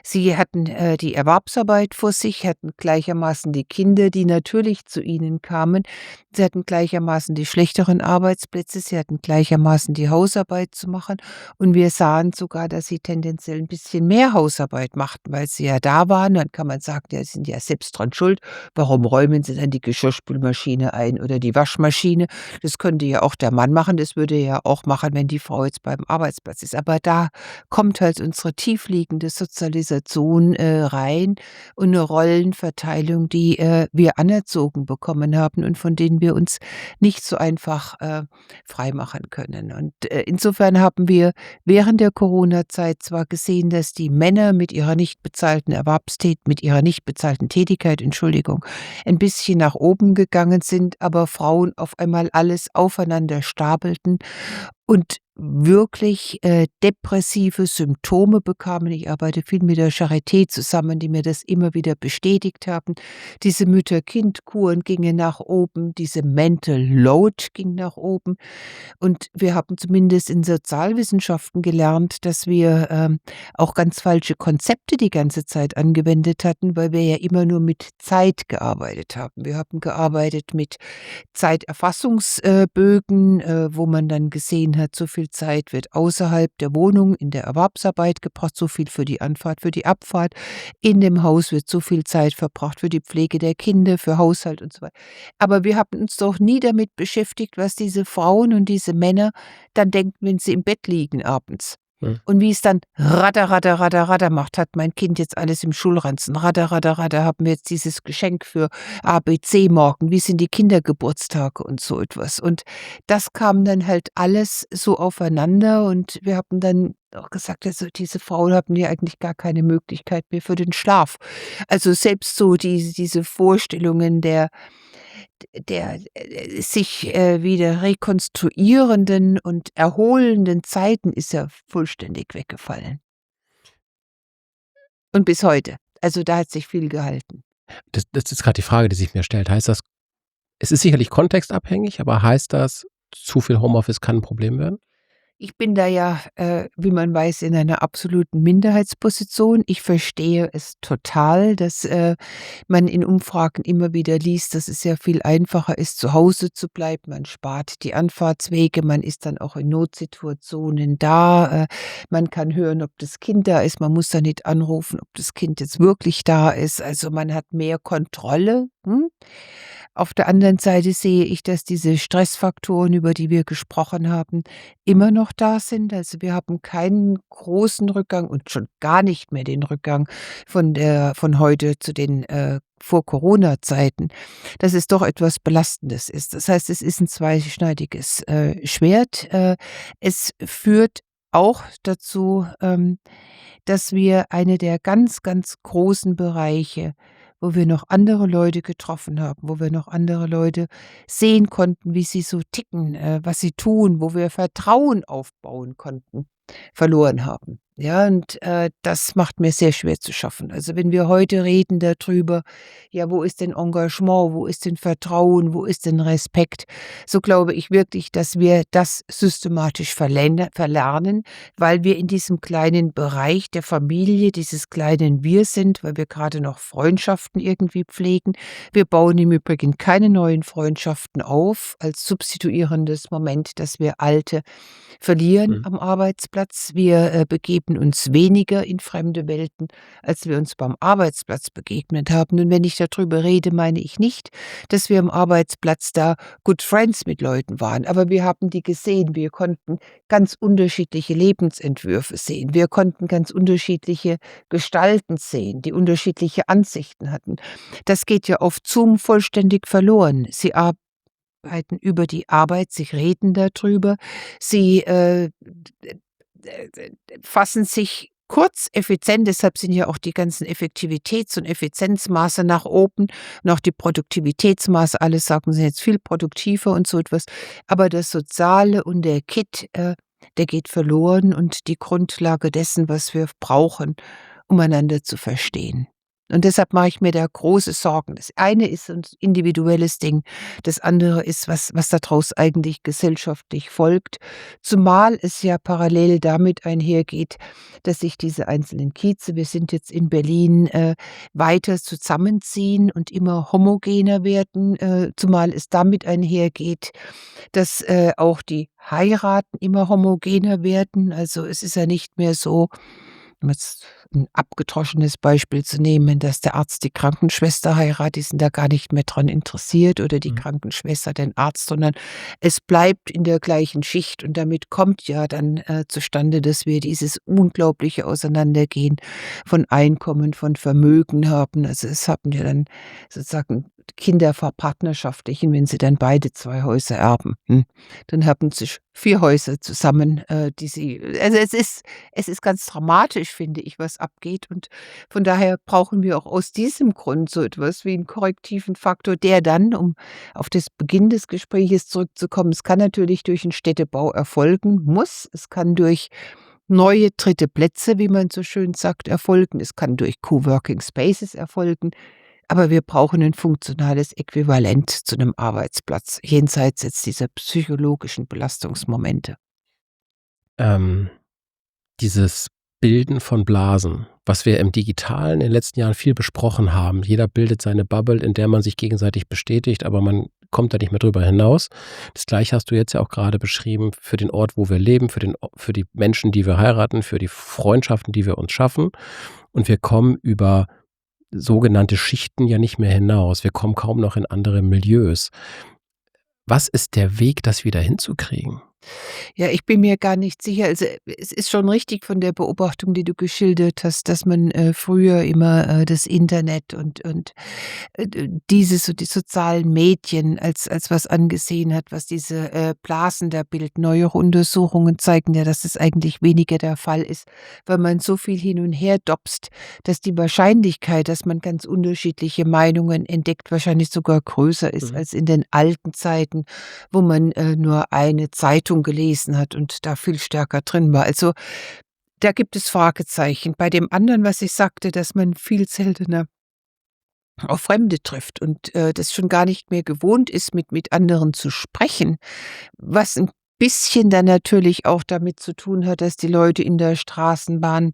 S1: sie hatten die Erwerbsarbeit vor sich, hatten gleichermaßen die Kinder, die natürlich zu ihnen kamen. Sie hatten gleichermaßen die schlechteren Arbeitsplätze, sie hatten gleichermaßen die Hausarbeit zu machen. Und wir sahen sogar, dass sie tendenziell ein bisschen mehr Hausarbeit machten, weil sie ja da waren. Dann kann man sagen, ja, sie sind ja selbst dran schuld. Warum räumen sie dann die Geschirrspülmaschine ein oder die Waschmaschine? Das könnte ja auch der Mann machen. Das würde er ja auch machen, wenn die Frau jetzt beim Arbeitsplatz ist. Aber da kommt halt unsere tiefliegende Sozialisation rein und eine Rollenverteilung, die wir anerzogen bekommen haben und von denen wir uns nicht so einfach freimachen können. Und insofern haben wir während der Corona-Zeit zwar gesehen, dass die Männer mit ihrer nicht bezahlten Tätigkeit, Entschuldigung, ein bisschen Mädchen nach oben gegangen sind, aber Frauen auf einmal alles aufeinander stapelten und wirklich, depressive Symptome bekamen. Ich arbeite viel mit der Charité zusammen, die mir das immer wieder bestätigt haben. Diese Mütter-Kind-Kuren gingen nach oben, diese Mental Load ging nach oben. Und wir haben zumindest in Sozialwissenschaften gelernt, dass wir, auch ganz falsche Konzepte die ganze Zeit angewendet hatten, weil wir ja immer nur mit Zeit gearbeitet haben. Wir haben gearbeitet mit Zeiterfassungsbögen, wo man dann gesehen hat, so viel Zeit wird außerhalb der Wohnung in der Erwerbsarbeit gebracht, so viel für die Anfahrt, für die Abfahrt. In dem Haus wird so viel Zeit verbracht für die Pflege der Kinder, für Haushalt und so weiter. Aber wir haben uns doch nie damit beschäftigt, was diese Frauen und diese Männer dann denken, wenn sie im Bett liegen abends.
S2: Mhm.
S1: Und wie es dann ratter, ratter, ratter, ratter macht, hat mein Kind jetzt alles im Schulranzen. Ratter, ratter, ratter, haben wir jetzt dieses Geschenk für ABC morgen. Wie sind die Kindergeburtstage und so etwas. Und das kam dann halt alles so aufeinander und wir haben dann auch gesagt, also diese Frauen haben ja eigentlich gar keine Möglichkeit mehr für den Schlaf. Also selbst so diese Vorstellungen der sich, wieder rekonstruierenden und erholenden Zeiten ist ja vollständig weggefallen. Und bis heute. Also, da hat sich viel gehalten.
S2: Das ist gerade die Frage, die sich mir stellt. Heißt das, es ist sicherlich kontextabhängig, aber heißt das, zu viel Homeoffice kann 'n Problem werden?
S1: Ich bin da ja, wie man weiß, in einer absoluten Minderheitsposition. Ich verstehe es total, dass, man in Umfragen immer wieder liest, dass es ja viel einfacher ist, zu Hause zu bleiben. Man spart die Anfahrtswege, man ist dann auch in Notsituationen da. Man kann hören, ob das Kind da ist. Man muss da nicht anrufen, ob das Kind jetzt wirklich da ist. Also, man hat mehr Kontrolle, hm? Auf der anderen Seite sehe ich, dass diese Stressfaktoren, über die wir gesprochen haben, immer noch da sind. Also, wir haben keinen großen Rückgang und schon gar nicht mehr den Rückgang von heute zu den, Vor-Corona-Zeiten, dass es doch etwas Belastendes ist. Das heißt, es ist ein zweischneidiges, Schwert. Es führt auch dazu, dass wir eine der ganz, ganz großen Bereiche, wo wir noch andere Leute getroffen haben, wo wir noch andere Leute sehen konnten, wie sie so ticken, was sie tun, wo wir Vertrauen aufbauen konnten, verloren haben. Ja, und, das macht mir sehr schwer zu schaffen. Also, wenn wir heute reden darüber, ja, wo ist denn Engagement, wo ist denn Vertrauen, wo ist denn Respekt, so glaube ich wirklich, dass wir das systematisch verlernen, weil wir in diesem kleinen Bereich der Familie, dieses kleinen Wir sind, weil wir gerade noch Freundschaften irgendwie pflegen. Wir bauen im Übrigen keine neuen Freundschaften auf als substituierendes Moment, dass wir alte verlieren
S2: Mhm.
S1: am Arbeitsplatz. Wir, begeben uns weniger in fremde Welten, als wir uns beim Arbeitsplatz begegnet haben. Und wenn ich darüber rede, meine ich nicht, dass wir am Arbeitsplatz da Good Friends mit Leuten waren, aber wir haben die gesehen. Wir konnten ganz unterschiedliche Lebensentwürfe sehen. Wir konnten ganz unterschiedliche Gestalten sehen, die unterschiedliche Ansichten hatten. Das geht ja auf Zoom vollständig verloren. Sie arbeiten über die Arbeit, sie reden darüber, sie, fassen sich kurz, effizient, deshalb sind ja auch die ganzen Effektivitäts- und Effizienzmaße nach oben und auch die Produktivitätsmaße, alle sagen, sind jetzt viel produktiver und so etwas. Aber das Soziale und der Kitt, der geht verloren und die Grundlage dessen, was wir brauchen, um einander zu verstehen. Und deshalb mache ich mir da große Sorgen. Das eine ist ein individuelles Ding, das andere ist, was daraus eigentlich gesellschaftlich folgt, zumal es ja parallel damit einhergeht, dass sich diese einzelnen Kieze, wir sind jetzt in Berlin, weiter zusammenziehen und immer homogener werden, zumal es damit einhergeht, dass, auch die Heiraten immer homogener werden. Also, es ist ja nicht mehr so, um jetzt 'n abgedroschenes Beispiel zu nehmen, dass der Arzt die Krankenschwester heiratet, die sind da gar nicht mehr dran interessiert oder die
S2: Mhm.
S1: Krankenschwester den Arzt, sondern es bleibt in der gleichen Schicht und damit kommt ja dann, zustande, dass wir dieses unglaubliche Auseinandergehen von Einkommen, von Vermögen haben. Also, es haben ja dann sozusagen Kinder verpartnerschaftlichen, wenn sie dann beide 2 Häuser erben. Dann haben sich 4 Häuser zusammen, die sie also, es ist ganz dramatisch, finde ich, was abgeht und von daher brauchen wir auch aus diesem Grund so etwas wie 'n korrektiven Faktor, der dann, um auf das Beginn des Gespräches zurückzukommen, es kann natürlich durch 'n Städtebau erfolgen, muss. Es kann durch neue dritte Plätze, wie man so schön sagt, erfolgen. Es kann durch Coworking Spaces erfolgen. Aber wir brauchen ein funktionales Äquivalent zu 'nem Arbeitsplatz, jenseits jetzt dieser psychologischen Belastungsmomente.
S2: Ähm, Dieses Bilden von Blasen, was wir im Digitalen in den letzten Jahren viel besprochen haben. Jeder bildet seine Bubble, in der man sich gegenseitig bestätigt, aber man kommt da nicht mehr drüber hinaus. Das Gleiche hast du jetzt ja auch gerade beschrieben für den Ort, wo wir leben, für die Menschen, die wir heiraten, für die Freundschaften, die wir uns schaffen. Und wir kommen über sogenannte Schichten ja nicht mehr hinaus. Wir kommen kaum noch in andere Milieus. Was ist der Weg, das wieder hinzukriegen?
S1: Ja, ich bin mir gar nicht sicher. Also, es ist schon richtig von der Beobachtung, die du geschildert hast, dass man, früher immer, das Internet und dieses und die sozialen Medien als was angesehen hat, was diese, Blasen da bilden. Neuere Untersuchungen zeigen ja, dass es eigentlich weniger der Fall ist, weil man so viel hin und her dopst, dass die Wahrscheinlichkeit, dass man ganz unterschiedliche Meinungen entdeckt, wahrscheinlich sogar größer ist
S2: Mhm.
S1: als in den alten Zeiten, wo man, nur eine Zeitung gelesen hat und da viel stärker drin war. Also, da gibt es Fragezeichen. Bei dem anderen, was ich sagte, dass man viel seltener auf Fremde trifft und, das schon gar nicht mehr gewohnt ist, mit anderen zu sprechen, was ein bisschen dann natürlich auch damit zu tun hat, dass die Leute in der Straßenbahn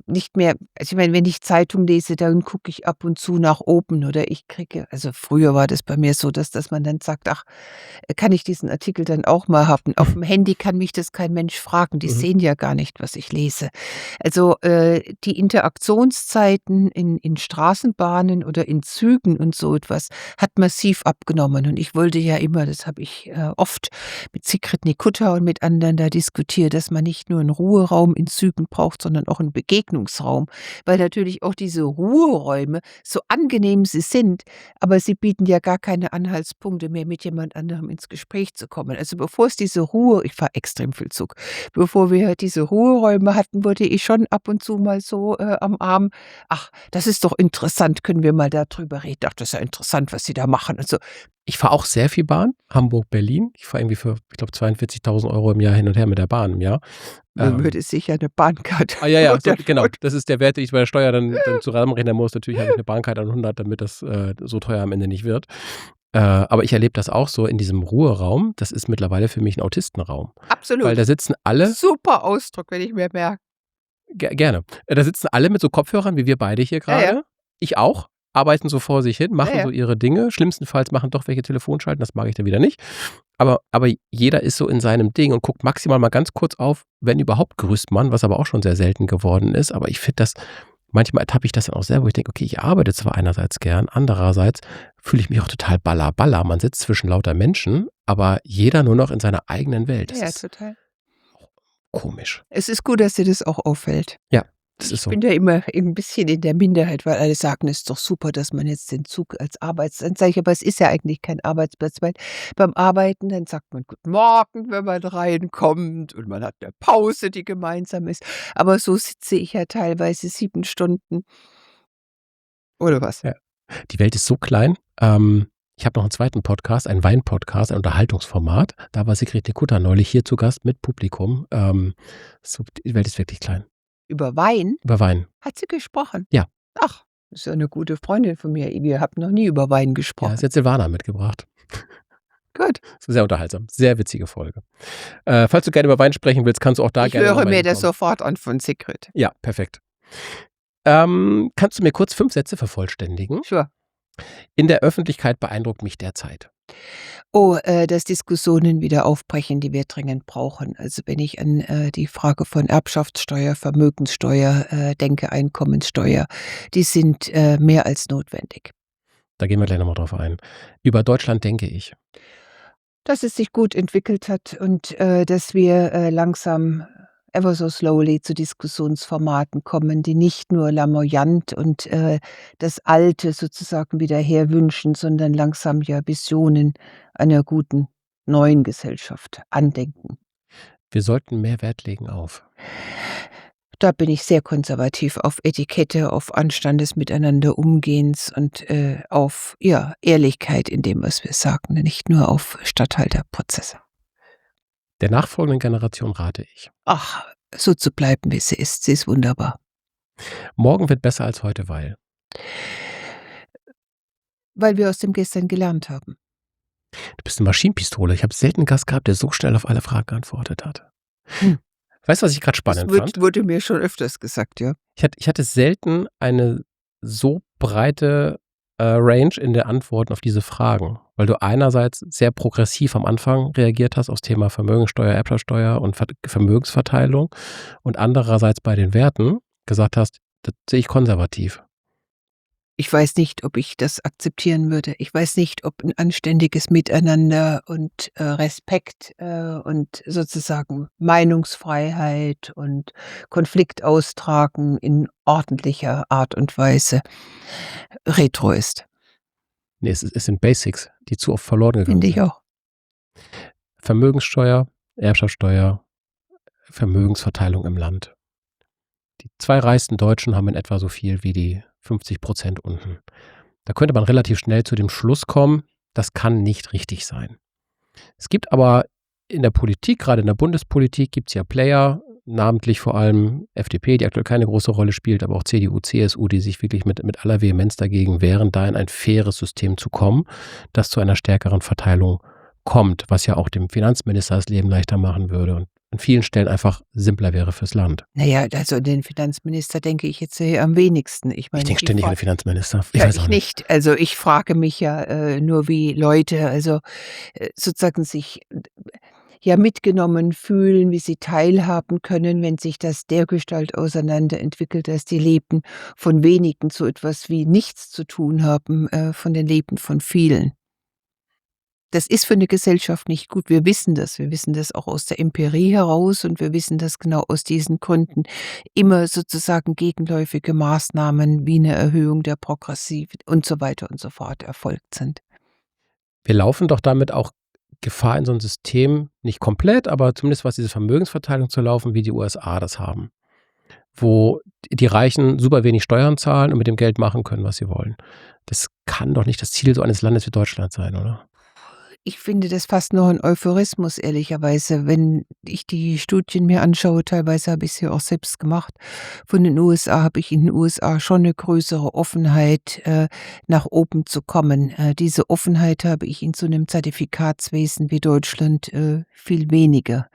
S1: nicht mehr also, ich meine, wenn ich Zeitung lese, dann gucke ich ab und zu nach oben oder ich kriege also, früher war das bei mir so, dass man dann sagt: „Ach, kann ich diesen Artikel dann auch mal haben?“ Auf dem Handy kann mich das kein Mensch fragen, die
S2: Mhm.
S1: sehen ja gar nicht, was ich lese. Also, die Interaktionszeiten in Straßenbahnen oder in Zügen und so etwas hat massiv abgenommen und ich wollte ja immer das habe ich, oft mit Sigrid Nikutta und mit anderen da diskutiert, dass man nicht nur 'n Ruheraum in Zügen braucht, sondern auch 'n Begegnungsraum, weil natürlich auch diese Ruheräume, so angenehm sie sind, aber sie bieten ja gar keine Anhaltspunkte mehr, mit jemand anderem ins Gespräch zu kommen. Also, bevor es diese Ruhe ich fahre extrem viel Zug. Bevor wir diese Ruheräume hatten, wurde ich schon ab und zu mal so, am Arm: „Ach, das ist doch interessant, können wir mal da drüber reden? Ach, das ist ja interessant, was Sie da machen“ und so.
S2: Ich fahre auch sehr viel Bahn, Hamburg, Berlin. Ich fahre irgendwie für, ich glaube, 42.000 € im Jahr hin und her mit der Bahn im Jahr.
S1: Man
S2: Ähm,
S1: würde sich ja 'ne Bahncard
S2: ja, ja, so genau.
S1: runterladen.
S2: Das ist der Wert, den ich bei der Steuer dann zusammenrechnen muss. Natürlich habe ich eine Bahncard an 100, damit das, so teuer am Ende nicht wird. Aber ich erlebe das auch so in diesem Ruheraum. Das ist mittlerweile für mich ein Autistenraum, weil
S1: Absolut.
S2: da sitzen alle
S1: Super Ausdruck, wenn ich mir merke.
S2: gerne. Da sitzen alle mit so Kopfhörern wie wir beide hier
S1: Ja, ja.
S2: gerade. Ich auch, arbeiten so vor sich hin,
S1: Ja,
S2: machen
S1: ja.
S2: so ihre Dinge. Schlimmstenfalls machen doch welche Telefonschalten, das mag ich dann wieder nicht. Aber jeder ist so in seinem Ding und guckt maximal mal ganz kurz auf, wenn überhaupt grüßt man, was aber auch schon sehr selten geworden ist. Aber ich finde das manchmal ertappe ich das dann auch selber, wo ich denke: „Okay, ich arbeite zwar einerseits gern, andererseits fühle ich mich auch total balla. Man sitzt zwischen lauter Menschen, aber jeder nur noch in seiner eigenen Welt.
S1: Ja,
S2: Das
S1: ja,
S2: ist
S1: total.
S2: komisch.
S1: Es ist gut, dass dir das auch auffällt.
S2: Ja, das ist
S1: Ich
S2: so.
S1: bin da immer 'n bisschen in der Minderheit, weil alle sagen: „Es ist doch super, dass man jetzt den Zug als Arbeitsplatz“ sage ich: „Aber es ist ja eigentlich kein Arbeitsplatz“, weil beim Arbeiten, dann sagt man „Guten Morgen“, wenn man reinkommt und man hat 'ne Pause, die gemeinsam ist. Aber so sitze ich ja teilweise 7 Stunden oder was?
S2: Ja. Die Welt ist so klein. Ich habe noch einen zweiten Podcast, einen Wein-Podcast, ein Unterhaltungsformat. Da war Sigrid Nikutta neulich hier zu Gast mit Publikum. So die Welt ist wirklich klein.
S1: Über Wein
S2: Über Wein.
S1: hat sie gesprochen?
S2: Ja,
S1: Ach, ist ja 'ne gute Freundin von mir. Wir haben noch nie über Wein
S2: ja,
S1: gesprochen.
S2: sie hat Silvana mitgebracht.
S1: Gut.
S2: Das war sehr unterhaltsam. Sehr witzige Folge. Falls du gerne über Wein sprechen willst, kannst du auch da
S1: Ich
S2: gerne noch
S1: höre
S2: mal
S1: mir das
S2: hinkommen.
S1: sofort an von Sigrid.
S2: Ja, perfekt. Kannst du mir kurz 5 Sätze vervollständigen?
S1: Sure.
S2: In der Öffentlichkeit beeindruckt mich derzeit.
S1: Oh, dass Diskussionen wieder aufbrechen, die wir dringend brauchen. Also, wenn ich an, die Frage von Erbschaftssteuer, Vermögenssteuer, denke, Einkommensteuer, die sind, mehr als notwendig.
S2: Da gehen wir gleich noch mal drauf ein. Über Deutschland denke ich.
S1: Dass es sich gut entwickelt hat und, dass wir, langsam ever so slowly zu Diskussionsformaten kommen, die nicht nur lamoyant und, das Alte sozusagen wieder herwünschen, sondern langsam ja Visionen einer guten neuen Gesellschaft andenken.
S2: Wir sollten mehr Wert legen auf.
S1: Da bin ich sehr konservativ auf Etikette, auf Anstand des Miteinander Umgehens und, auf, ja, Ehrlichkeit in dem, was wir sagen, nicht nur auf Statthalterprozesse.
S2: Der nachfolgenden Generation rate ich.
S1: Ach, so zu bleiben, wie sie ist. Sie ist wunderbar.
S2: Morgen wird besser als heute, weil.
S1: Weil wir aus dem Gestern gelernt haben.
S2: Du bist 'ne Maschinenpistole. Ich habe selten 'n Gast gehabt, der so schnell auf alle Fragen geantwortet hat.
S1: Hm.
S2: Weißt du, was ich grad
S1: Das
S2: spannend fand?
S1: wurde mir schon öfters gesagt, ja.
S2: Ich hatte selten eine so breite, Range in der Antworten auf diese Fragen, weil du einerseits sehr progressiv am Anfang reagiert hast aufs Thema Vermögensteuer, Erbschaftssteuer und Vermögensverteilung und andererseits bei den Werten gesagt hast: „Das sehe ich konservativ.“
S1: Ich weiß nicht, ob ich das akzeptieren würde. Ich weiß nicht, ob 'n anständiges Miteinander und, Respekt, und sozusagen Meinungsfreiheit und Konflikt austragen in ordentlicher Art und Weise retro ist.
S2: Ne, es sind Basics, die zu oft verloren gegangen
S1: Finde ich
S2: sind.
S1: auch.
S2: Vermögenssteuer, Erbschaftssteuer, Vermögensverteilung im Land. Die 2 reichsten Deutschen haben in etwa so viel wie die 50% unten. Da könnte man relativ schnell zu dem Schluss kommen, das kann nicht richtig sein. Es gibt aber in der Politik, gerade in der Bundespolitik, gibt es ja Player, namentlich vor allem FDP, die aktuell keine große Rolle spielt, aber auch CDU, CSU, die sich wirklich mit aller Vehemenz dagegen wehren, da in ein faires System zu kommen, das zu einer stärkeren Verteilung kommt, was ja auch dem Finanzminister das Leben leichter machen würde und an vielen Stellen einfach simpler wäre fürs Land.
S1: Na ja, also an den Finanzminister denke ich jetzt, am wenigsten. Ich
S2: Ich
S1: meine,
S2: denke
S1: die
S2: ständig an
S1: Fra
S2: den Finanzminister. Ich
S1: ja,
S2: weiß
S1: ich
S2: auch nicht.
S1: nicht. Also, ich frage mich ja, nur, wie Leute, also, sozusagen sich ja mitgenommen fühlen, wie sie teilhaben können, wenn sich das dergestalt auseinanderentwickelt, dass die Leben von wenigen so etwas wie nichts zu tun haben, von den Leben von vielen. Das ist für 'ne Gesellschaft nicht gut. Wir wissen das. Wir wissen das auch aus der Empirie heraus und wir wissen, dass genau aus diesen Gründen immer sozusagen gegenläufige Maßnahmen wie 'ne Erhöhung der Progressiv und so weiter und so fort erfolgt sind.
S2: Wir laufen doch damit auch Gefahr, in so 'n System nicht komplett, aber zumindest was diese Vermögensverteilung zu laufen, wie die USA das haben, wo die Reichen super wenig Steuern zahlen und mit dem Geld machen können, was sie wollen. Das kann doch nicht das Ziel so eines Landes wie Deutschland sein, oder?
S1: Ich finde das fast noch 'n Euphemismus, ehrlicherweise, wenn ich die Studien mir anschaue. Teilweise habe ich sie auch selbst gemacht. Von den USA habe ich in den USA schon 'ne größere Offenheit, nach oben zu kommen. Diese Offenheit habe ich in so 'nem Zertifikatswesen wie Deutschland, viel weniger.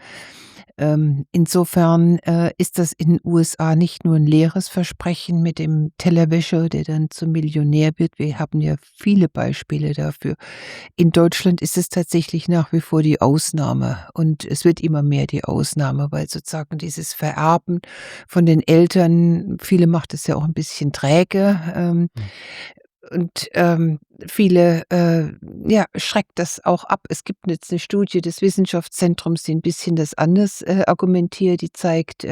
S1: Insofern, ist das in den USA nicht nur 'n leeres Versprechen mit dem Tellerwäscher, der dann zum Millionär wird. Wir haben ja viele Beispiele dafür. In Deutschland ist es tatsächlich nach wie vor die Ausnahme und es wird immer mehr die Ausnahme, weil sozusagen dieses Vererben von den Eltern, viele macht es ja auch 'n bisschen träge,
S2: Mhm.
S1: und, viele, ja, schreckt das auch ab. Es gibt jetzt 'ne Studie des Wissenschaftszentrums, die 'n bisschen das anders, argumentiert. Die zeigt,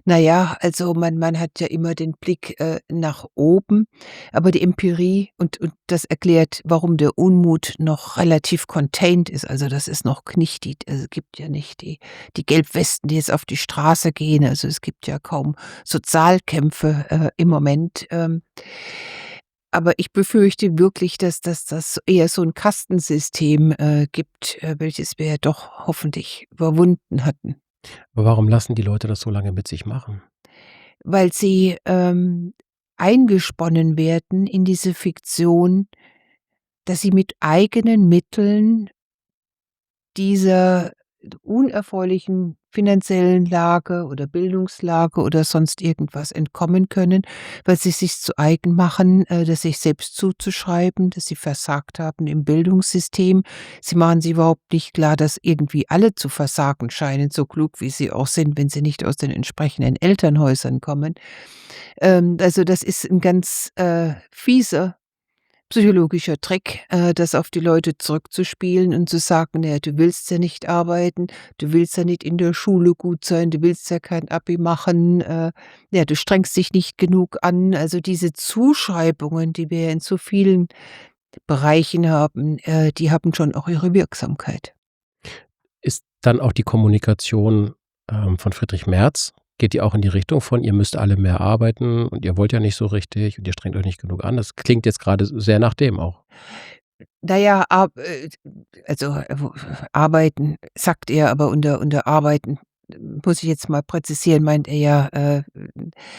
S1: na ja, also man hat ja immer den Blick, nach oben, aber die Empirie und das erklärt, warum der Unmut noch relativ contained ist. Also, das ist noch nicht die, es gibt ja nicht die Gelbwesten, die jetzt auf die Straße gehen. Also, es gibt ja kaum Sozialkämpfe, im Moment, aber ich befürchte wirklich, dass das eher so 'n Kastensystem, gibt, welches wir ja doch hoffentlich überwunden hatten.
S2: Aber warum lassen die Leute das so lange mit sich machen?
S1: Weil sie, eingesponnen werden in diese Fiktion, dass sie mit eigenen Mitteln dieser unerfreulichen finanziellen Lage oder Bildungslage oder sonst irgendwas entkommen können, weil sie sich's zu eigen machen, das sich selbst zuzuschreiben, dass sie versagt haben im Bildungssystem. Sie machen sich überhaupt nicht klar, dass irgendwie alle zu versagen scheinen, so klug wie sie auch sind, wenn sie nicht aus den entsprechenden Elternhäusern kommen. Also, das ist 'n ganz, fieser psychologischer Trick, das auf die Leute zurückzuspielen und zu sagen: „Ja, du willst ja nicht arbeiten, du willst ja nicht in der Schule gut sein, du willst ja kein Abi machen, ja, du strengst dich nicht genug an.“ Also, diese Zuschreibungen, die wir in so vielen Bereichen haben, die haben schon auch ihre Wirksamkeit.
S2: Ist dann auch die Kommunikation, von Friedrich Merz, geht die auch in die Richtung von: „Ihr müsst alle mehr arbeiten und ihr wollt ja nicht so richtig und ihr strengt euch nicht genug an?“ Das klingt jetzt grade sehr nach dem auch.
S1: Na ja, also, arbeiten sagt er, aber unter Arbeiten muss ich jetzt mal präzisieren, meint er ja,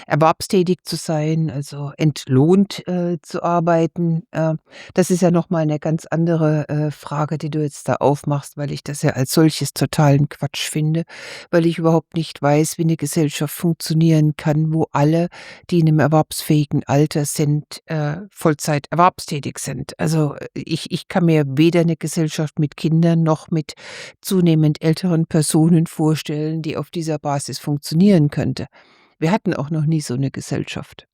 S1: erwerbstätig zu sein, also entlohnt, zu arbeiten. Das ist ja noch mal 'ne ganz andere, Frage, die du jetzt da aufmachst, weil ich das ja als solches totalen Quatsch finde, weil ich überhaupt nicht weiß, wie 'ne Gesellschaft funktionieren kann, wo alle, die in 'nem erwerbsfähigen Alter sind, Vollzeit erwerbstätig sind. Also, ich kann mir weder 'ne Gesellschaft mit Kindern noch mit zunehmend älteren Personen vorstellen, die auf dieser Basis funktionieren könnte. Wir hatten auch noch nie so 'ne Gesellschaft.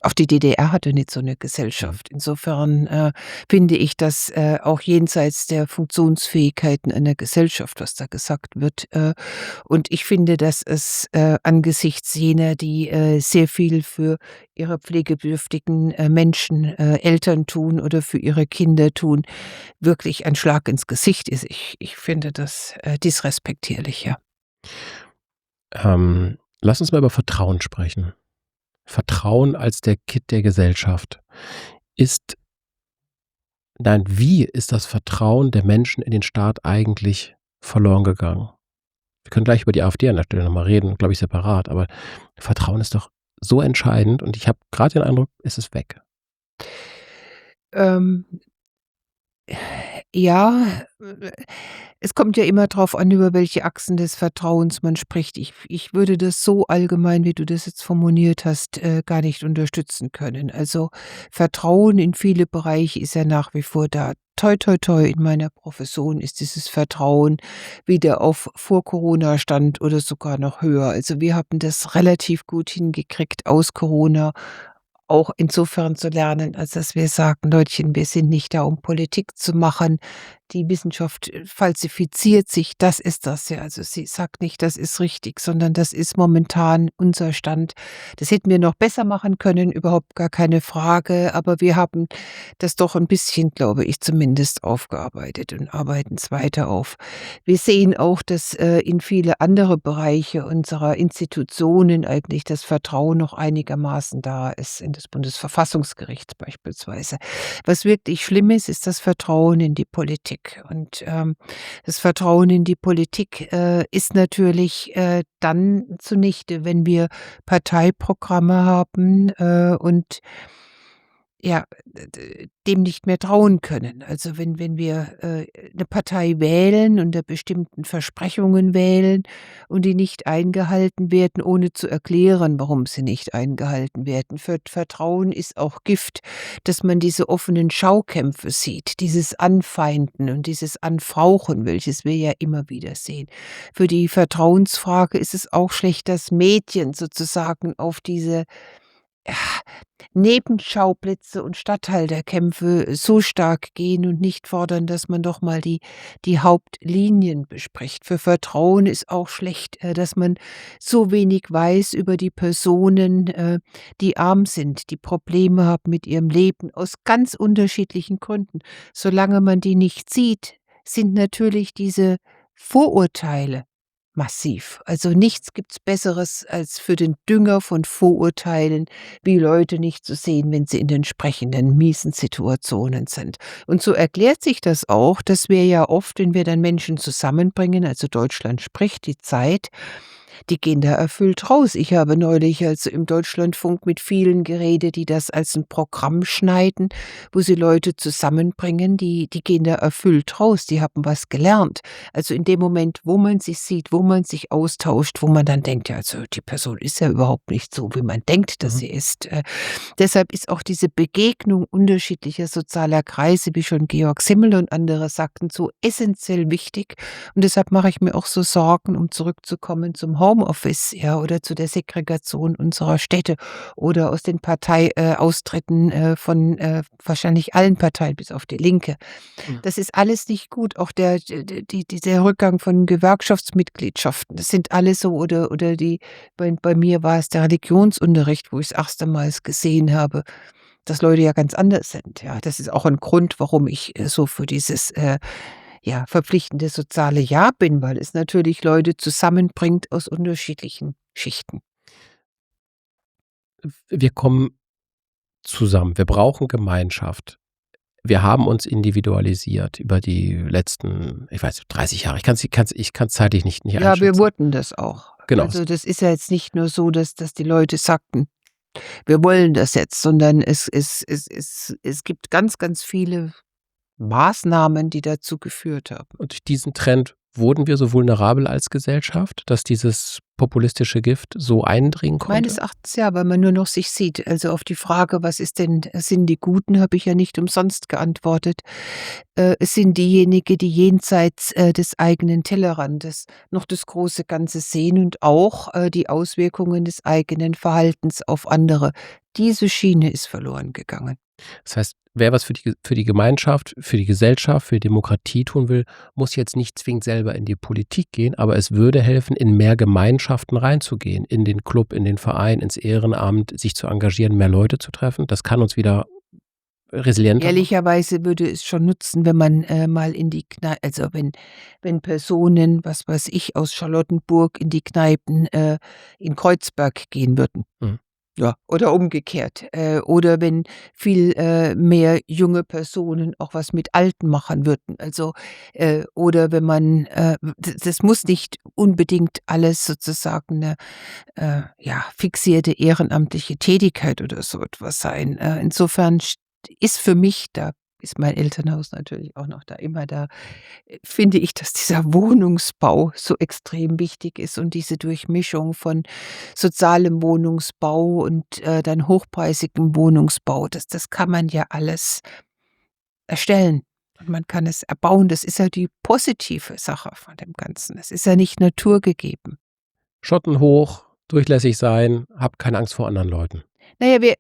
S1: Auch die DDR hatte nicht so 'ne
S2: Mhm.
S1: Gesellschaft. Insofern, finde ich das, auch jenseits der Funktionsfähigkeiten einer Gesellschaft, was da gesagt wird. Und ich finde, dass es, angesichts jener, die, sehr viel für ihre pflegebedürftigen, Menschen, Eltern tun oder für ihre Kinder tun, wirklich ein Schlag ins Gesicht ist. Ich finde das, disrespektierlich, ja.
S2: Lass uns mal über Vertrauen sprechen. Vertrauen als der Kitt der Gesellschaft. Ist wie ist das Vertrauen der Menschen in den Staat eigentlich verloren gegangen? Wir können gleich über die AfD an der Stelle noch mal reden, glaube ich, separat, aber Vertrauen ist doch so entscheidend und ich habe grad den Eindruck, es ist weg.
S1: Ähm Ja, es kommt ja immer drauf an, über welche Achsen des Vertrauens man spricht. Ich würde das so allgemein, wie du das jetzt formuliert hast, gar nicht unterstützen können. Also, Vertrauen in viele Bereiche ist ja nach wie vor da. Toi, toi, toi, in meiner Profession ist dieses Vertrauen wieder auf Vor-Corona-Stand oder sogar noch höher. Also, wir haben das relativ gut hingekriegt, aus Corona auch insofern zu lernen, als dass wir sagen: „Leutchen, wir sind nicht da, um Politik zu machen. Die Wissenschaft, falsifiziert sich, das ist das, ja. Also, sie sagt nicht, das ist richtig, sondern das ist momentan unser Stand. Das hätten wir noch besser machen können, überhaupt gar keine Frage, aber wir haben das doch ein bisschen, glaube ich, zumindest aufgearbeitet und arbeiten es weiter auf. Wir sehen auch, dass, in viele andere Bereiche unserer Institutionen eigentlich das Vertrauen noch einigermaßen da ist, in das Bundesverfassungsgericht beispielsweise. Was wirklich schlimm ist, ist das Vertrauen in die Politik. Und, das Vertrauen in die Politik, ist natürlich, dann zunichte, wenn wir Parteiprogramme haben, und ja, dem nicht mehr trauen können. Also, wenn wir, 'ne Partei wählen, unter bestimmten Versprechungen wählen und die nicht eingehalten werden, ohne zu erklären, warum sie nicht eingehalten werden. Für Vertrauen ist auch Gift, dass man diese offenen Schaukämpfe sieht, dieses Anfeinden und dieses Anfauchen, welches wir ja immer wieder sehen. Für die Vertrauensfrage ist es auch schlecht, dass Medien sozusagen auf diese, ja, Nebenschauplätze und Statthalterkämpfe so stark gehen und nicht fordern, dass man doch mal die Hauptlinien bespricht. Für Vertrauen ist auch schlecht, dass man so wenig weiß über die Personen, die arm sind, die Probleme haben mit ihrem Leben aus ganz unterschiedlichen Gründen. Solange man die nicht sieht, sind natürlich diese Vorurteile massiv. Also, nichts gibt's Besseres als für den Dünger von Vorurteilen, wie Leute nicht zu sehen, wenn sie in den entsprechenden miesen Situationen sind. Und so erklärt sich das auch, dass wir ja oft, wenn wir dann Menschen zusammenbringen, also Deutschland spricht, die Zeit, die gehen da erfüllt raus. Ich habe neulich also im Deutschlandfunk mit vielen geredet, die das als 'n Programm schneiden, wo sie Leute zusammenbringen, die gehen da erfüllt raus, die haben was gelernt. Also, in dem Moment, wo man sich sieht, wo man sich austauscht, wo man dann denkt: „Ja, also, die Person ist ja überhaupt nicht so, wie man denkt, dass
S2: Mhm.
S1: sie ist.“ Deshalb ist auch diese Begegnung unterschiedlicher sozialer Kreise, wie schon Georg Simmel und andere sagten, so essenziell wichtig. Und deshalb mache ich mir auch so Sorgen, um zurückzukommen zum Homeoffice, ja, oder zu der Segregation unserer Städte oder aus den Parteiaustritten von wahrscheinlich allen Parteien bis auf die Linke.
S2: Mhm.
S1: Das ist alles nicht gut. Auch der Rückgang von Gewerkschaftsmitgliedschaften, das sind alles so oder bei mir war es der Religionsunterricht, wo ich's erste Mal gesehen habe, dass Leute ja ganz anders sind, ja. Das ist auch ein Grund, warum ich, so für dieses, ja, verpflichtende soziale Jahr bin, weil es natürlich Leute zusammenbringt aus unterschiedlichen Schichten.
S2: Wir kommen zusammen. Wir brauchen Gemeinschaft. Wir haben uns individualisiert über die letzten, ich weiß nicht, 30 Jahre. Ich kann's zeitlich nicht
S1: Ja, wir
S2: einschätzen.
S1: wurden das auch.
S2: Genau.
S1: Also, das ist ja jetzt nicht nur so, dass die Leute sagten: „Wir wollen das jetzt“, sondern es gibt ganz, ganz viele Maßnahmen, die dazu geführt haben.
S2: Und durch diesen Trend wurden wir so vulnerabel als Gesellschaft, dass dieses populistische Gift so eindringen
S1: Meines
S2: konnte?
S1: Erachtens ja, weil man nur noch sich sieht. Also, auf die Frage: „Was ist denn sind die Guten?“, habe ich ja nicht umsonst geantwortet. Es sind diejenigen, die jenseits, des eigenen Tellerrandes noch das große Ganze sehen und auch, die Auswirkungen des eigenen Verhaltens auf andere. Diese Schiene ist verloren gegangen.
S2: Das heißt, wer was für die Gemeinschaft, für die Gesellschaft, für die Demokratie tun will, muss jetzt nicht zwingend selber in die Politik gehen, aber es würde helfen, in mehr Gemeinschaften reinzugehen, in den Club, in den Verein, ins Ehrenamt, sich zu engagieren, mehr Leute zu treffen. Das kann uns wieder resilienter machen.
S1: Ehrlicherweise würde es schon nutzen, wenn man, mal in die Knei also, wenn Personen, was weiß ich, aus Charlottenburg in die Kneipen, in Kreuzberg gehen würden.
S2: Mhm.
S1: Ja, oder umgekehrt. Oder wenn viel, mehr junge Personen auch was mit Alten machen würden. Also, oder wenn man, das muss nicht unbedingt alles sozusagen 'ne, ja, fixierte ehrenamtliche Tätigkeit oder so etwas sein. Insofern ist für mich, da ist mein Elternhaus natürlich auch noch da immer da, finde ich, dass dieser Wohnungsbau so extrem wichtig ist und diese Durchmischung von sozialem Wohnungsbau und, dann hochpreisigem Wohnungsbau. Das kann man ja alles erstellen und man kann es erbauen. Das ist ja die positive Sache von dem Ganzen. Es ist ja nicht naturgegeben.
S2: Schotten hoch, durchlässig sein, hab keine Angst vor anderen Leuten.
S1: Na ja, wir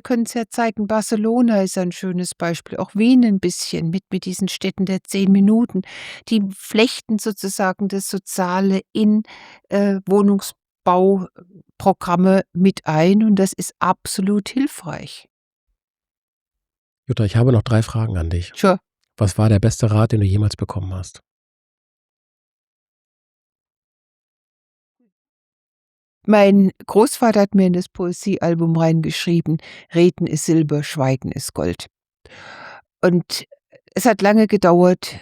S1: können's ja zeigen. Barcelona ist ein schönes Beispiel, auch Wien 'n bisschen mit diesen Städten der 10 Minuten. Die flechten sozusagen das Soziale in, Wohnungsbauprogramme mit ein und das ist absolut hilfreich.
S2: Jutta, ich habe noch 3 Fragen an dich.
S1: Sure.
S2: Was war der beste Rat, den du jemals bekommen hast?
S1: Mein Großvater hat mir in das Poesiealbum reingeschrieben: „Reden ist Silber, Schweigen ist Gold.“ Und es hat lange gedauert,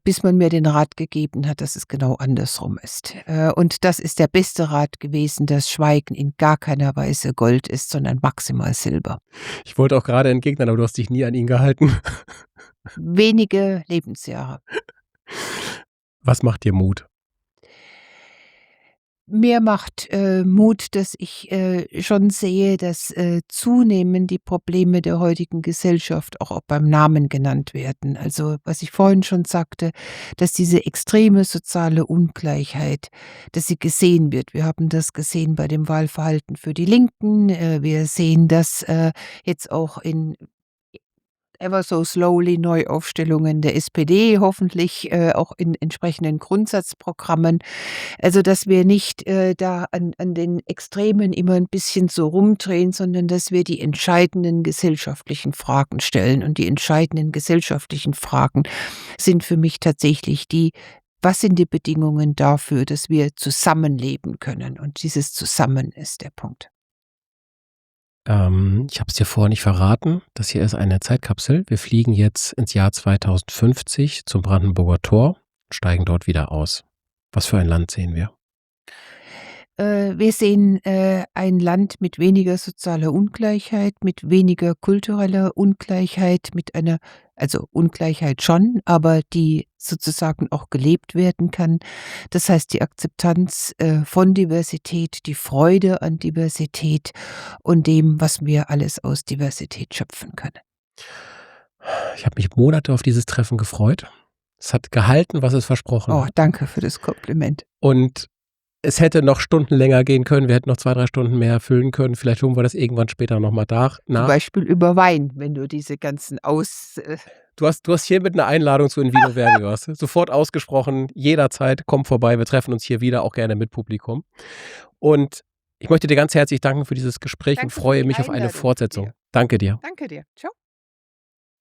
S1: bis man mir den Rat gegeben hat, dass es genau andersrum ist. Und das ist der beste Rat gewesen, dass Schweigen in gar keiner Weise Gold ist, sondern maximal Silber.
S2: Ich wollte auch gerade entgegnen, aber du hast dich nie an ihn gehalten.
S1: Wenige Lebensjahre.
S2: Was macht dir Mut?
S1: Mir macht, Mut, dass ich, schon sehe, dass, zunehmend die Probleme der heutigen Gesellschaft auch beim Namen genannt werden. Also, was ich vorhin schon sagte, dass diese extreme soziale Ungleichheit, dass sie gesehen wird. Wir haben das gesehen bei dem Wahlverhalten für die Linken. Wir sehen das, jetzt auch in ever so slowly Neuaufstellungen der SPD, hoffentlich, auch in entsprechenden Grundsatzprogrammen. Also, dass wir nicht, da an den Extremen immer ein bisschen so rumdrehen, sondern dass wir die entscheidenden gesellschaftlichen Fragen stellen. Und die entscheidenden gesellschaftlichen Fragen sind für mich tatsächlich die: Was sind die Bedingungen dafür, dass wir zusammenleben können? Und dieses Zusammen ist der Punkt.
S2: Ich habe es dir vorher nicht verraten. Das hier ist eine Zeitkapsel. Wir fliegen jetzt ins Jahr 2050 zum Brandenburger Tor, steigen dort wieder aus. Was für ein Land sehen wir?
S1: Wir sehen, ein Land mit weniger sozialer Ungleichheit, mit weniger kultureller Ungleichheit, mit einer also Ungleichheit schon, aber die sozusagen auch gelebt werden kann. Das heißt, die Akzeptanz, von Diversität, die Freude an Diversität und dem, was wir alles aus Diversität schöpfen können.
S2: Ich habe mich Monate auf dieses Treffen gefreut. Es hat gehalten, was es versprochen
S1: Oh,
S2: hat.
S1: danke für das Kompliment.
S2: Und Es hätte noch Stunden länger gehen können. Wir hätten noch 2, 3 Stunden mehr füllen können. Vielleicht holen wir das irgendwann später nochmal nach.
S1: Zum Beispiel über Wein, wenn du diese ganzen
S2: Du hast hiermit eine Einladung zu In Vino Verbios. Sofort ausgesprochen, jederzeit, komm vorbei. Wir treffen uns hier wieder, auch gerne mit Publikum. Und ich möchte dir ganz herzlich danken für dieses Gespräch und
S1: Danke für
S2: freue
S1: die
S2: mich auf eine
S1: Einladung.
S2: Fortsetzung.
S1: Ja.
S2: Danke dir.
S1: Danke dir. Ciao.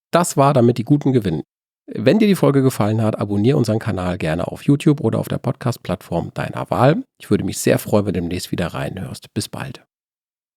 S2: Das war Damit die Guten gewinnen. Wenn dir die Folge gefallen hat, abonniere unseren Kanal gerne auf YouTube oder auf der Podcast-Plattform deiner Wahl. Ich würde mich sehr freuen, wenn du demnächst wieder reinhörst. Bis bald.